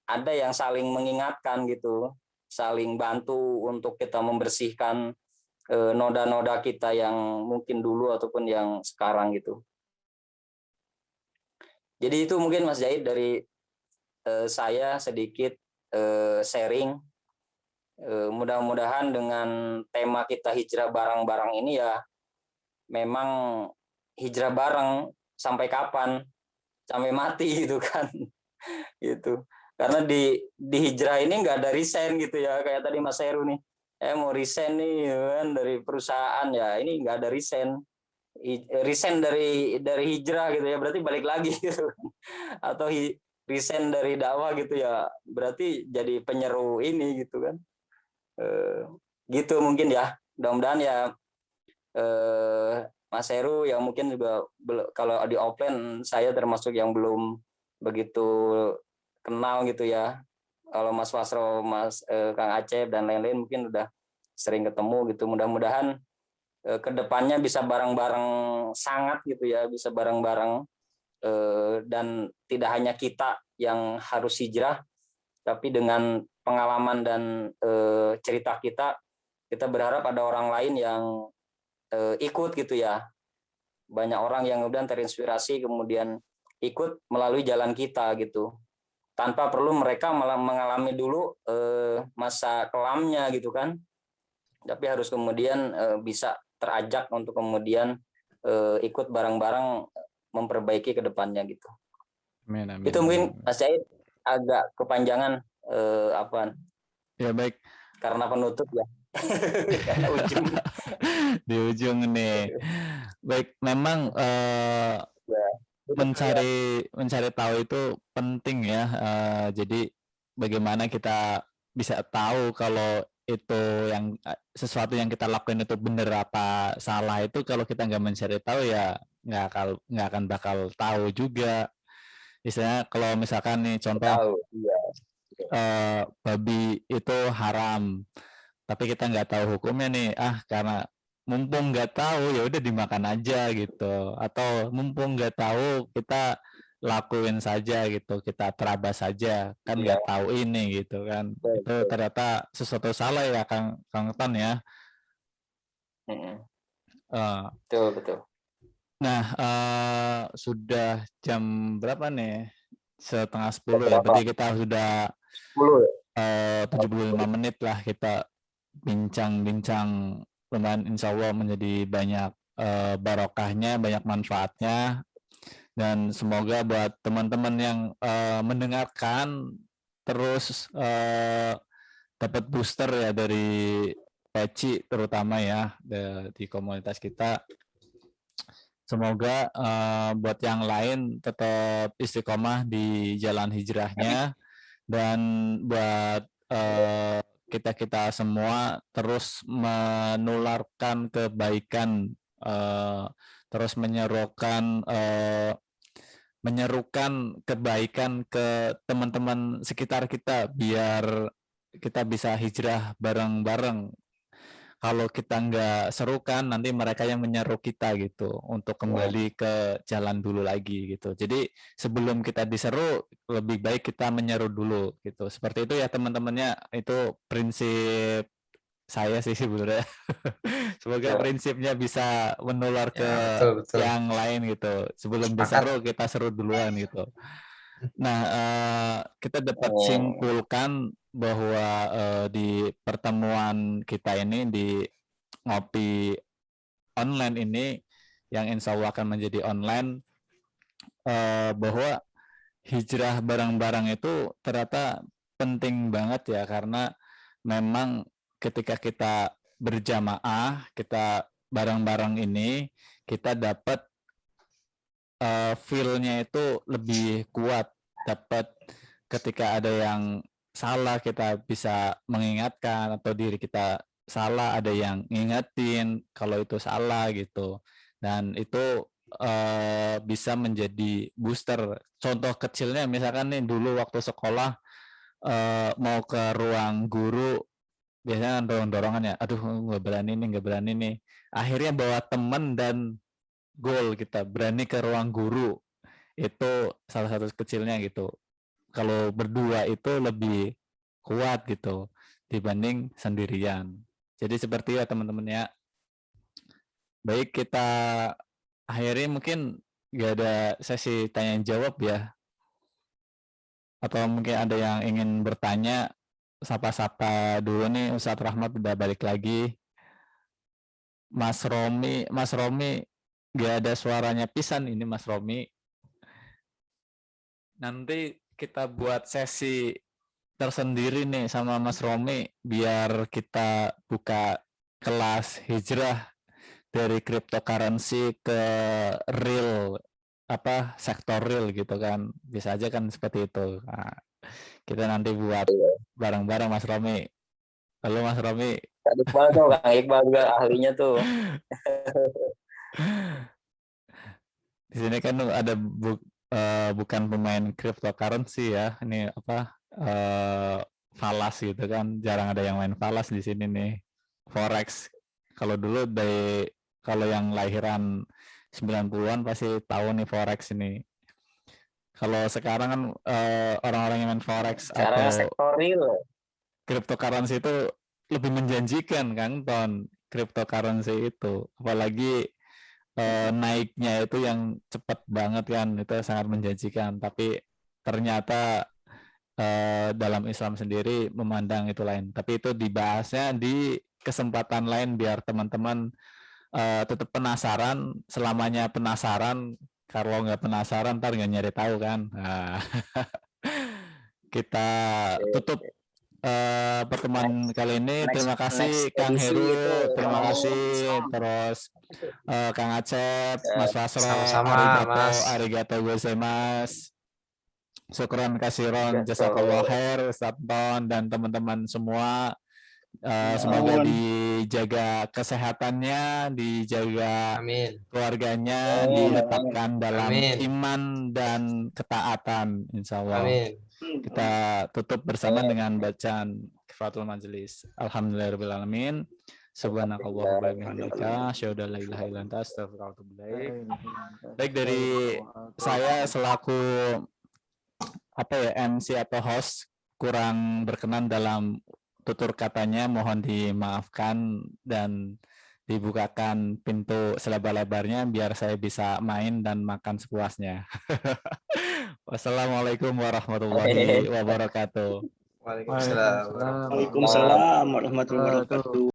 ada yang saling mengingatkan gitu, saling bantu untuk kita membersihkan noda-noda kita yang mungkin dulu ataupun yang sekarang gitu. Jadi itu mungkin Mas Zaid dari saya sedikit sharing. Mudah-mudahan dengan tema kita hijrah bareng-bareng ini ya memang hijrah bareng sampai kapan? Sampai mati gitu kan. Gitu. Karena di hijrah ini nggak ada resign gitu ya, kayak tadi Mas Heru nih. Mau resign nih kan dari perusahaan, ya ini nggak ada resign. Resign dari hijrah gitu ya, berarti balik lagi gitu. Atau resign dari dakwah gitu ya, berarti jadi penyeru ini gitu kan. Gitu mungkin ya. Mudah-mudahan ya Mas Heru yang mungkin juga kalau di offline saya termasuk yang belum begitu kenal gitu ya. Kalau Mas Wasro, Mas Kang Acep dan lain-lain mungkin udah sering ketemu gitu. Mudah-mudahan kedepannya bisa bareng-bareng sangat gitu ya, bisa bareng-bareng dan tidak hanya kita yang harus hijrah, tapi dengan pengalaman dan cerita kita berharap ada orang lain yang ikut gitu ya. Banyak orang yang kemudian terinspirasi kemudian ikut melalui jalan kita gitu, tanpa perlu mereka malah mengalami dulu masa kelamnya gitu kan, tapi harus kemudian bisa terajak untuk kemudian ikut bareng-bareng memperbaiki ke depannya gitu. Amin, amin. Itu mungkin Mas Said agak kepanjangan apa? Ya baik. Karena penutup ya. Karena ujung. Di ujung nih. Baik, memang mencari tahu itu penting ya. Jadi bagaimana kita bisa tahu kalau itu yang sesuatu yang kita lakukan itu benar apa salah, itu kalau kita nggak mencari tahu ya nggak akan bakal tahu juga. Misalnya kalau misalkan nih contoh, tahu, iya. babi itu haram, tapi kita nggak tahu hukumnya nih, karena mumpung nggak tahu ya udah dimakan aja gitu, atau mumpung nggak tahu kita lakuin saja gitu, kita terabas saja, kan Iya, nggak tahu ini gitu kan, itu betul. ternyata sesuatu salah ya Kang Ton ya. Mm-mm. Eh, Betul, betul. Nah, sudah jam berapa nih? 9:30 ya. Berapa? Berarti kita sudah 10 ya? 75 menit lah kita bincang-bincang. Lumayan, insya Allah menjadi banyak barokahnya, banyak manfaatnya. Dan semoga buat teman-teman yang mendengarkan terus dapat booster ya dari Peci terutama ya di komunitas kita. Semoga buat yang lain tetap istiqomah di jalan hijrahnya, dan buat kita-kita semua terus menularkan kebaikan, terus menyerukan kebaikan ke teman-teman sekitar kita biar kita bisa hijrah bareng-bareng. Kalau kita nggak serukan, nanti mereka yang menyeru kita gitu untuk kembali ke jalan dulu lagi gitu. Jadi sebelum kita diseru, lebih baik kita menyeru dulu gitu. Seperti itu ya teman-temannya, itu prinsip saya sih sebenarnya. Semoga prinsipnya bisa menular ke Ya, betul. yang lain gitu. Sebelum diseru, kita seru duluan gitu. Nah, kita dapat simpulkan bahwa di pertemuan kita ini, di ngopi online ini, yang insya Allah akan menjadi online, bahwa hijrah bareng-bareng itu ternyata penting banget ya, karena memang ketika kita berjamaah, kita bareng-bareng ini, kita dapat feel-nya itu lebih kuat, dapat ketika ada yang salah kita bisa mengingatkan, atau diri kita salah ada yang ngingetin kalau itu salah gitu, dan itu bisa menjadi booster. Contoh kecilnya misalkan nih, dulu waktu sekolah mau ke ruang guru biasanya dorong-dorongan ya, aduh nggak berani nih, akhirnya bawa temen dan goal, kita berani ke ruang guru. Itu salah satu kecilnya gitu. Kalau berdua itu lebih kuat gitu dibanding sendirian. Jadi seperti ya teman-teman ya. Baik, kita akhiri, mungkin nggak ada sesi tanya jawab ya. Atau mungkin ada yang ingin bertanya, sapa-sapa dulu nih. Ustadz Rahmat udah balik lagi. Mas Romi nggak ada suaranya pisan ini Mas Romi. Nanti kita buat sesi tersendiri nih sama Mas Romi, biar kita buka kelas hijrah dari cryptocurrency ke real, sektor real gitu kan, bisa aja kan seperti itu. Nah, kita nanti buat bareng-bareng Mas Romi. Halo Mas Romi. Kak Iqbal tuh, Kang Iqbal juga ahlinya tuh. Di sini kan ada bukan pemain cryptocurrency ya, ini falas gitu kan, jarang ada yang main falas di sini nih. Forex, kalau dulu kalau yang lahiran 90-an pasti tahu nih Forex ini. Kalau sekarang kan orang-orang yang main Forex Sekarang atau sektor real. cryptocurrency itu lebih menjanjikan kan, Ton, cryptocurrency itu, apalagi naiknya itu yang cepat banget kan, itu sangat menjanjikan. Tapi ternyata dalam Islam sendiri memandang itu lain. Tapi itu dibahasnya di kesempatan lain, biar teman-teman tetap penasaran. Selamanya penasaran, kalau nggak penasaran ntar nggak nyari tahu kan. Nah, kita tutup pertemuan kali ini. Terima kasih Kang Heru, terima kasih, terus Kang Acep, Mas Fasro, Sama-sama, Mas. arigato gozaimasu. Syukron kasiron, jazakallah khair, Ustaz Ton dan teman-teman semua. Semoga dijaga kesehatannya, dijaga Amin. keluarganya, diletakkan dalam Amin. iman dan ketaatan, insya Allah. Amin. Kita tutup bersama dengan bacaan kifaratul majelis. Alhamdulillahirobbilalamin. Subhanakallah wa bihamdika, asyhadu an la ilaha illa anta, astaghfiruka wa atubu ilaik. Baik, dari saya selaku MC atau host kurang berkenan dalam tutur katanya, mohon dimaafkan dan dibukakan pintu selebar-lebarnya biar saya bisa main dan makan sepuasnya. Wassalamualaikum warahmatullahi wabarakatuh. Waalaikumsalam. Waalaikumsalam warahmatullahi wabarakatuh.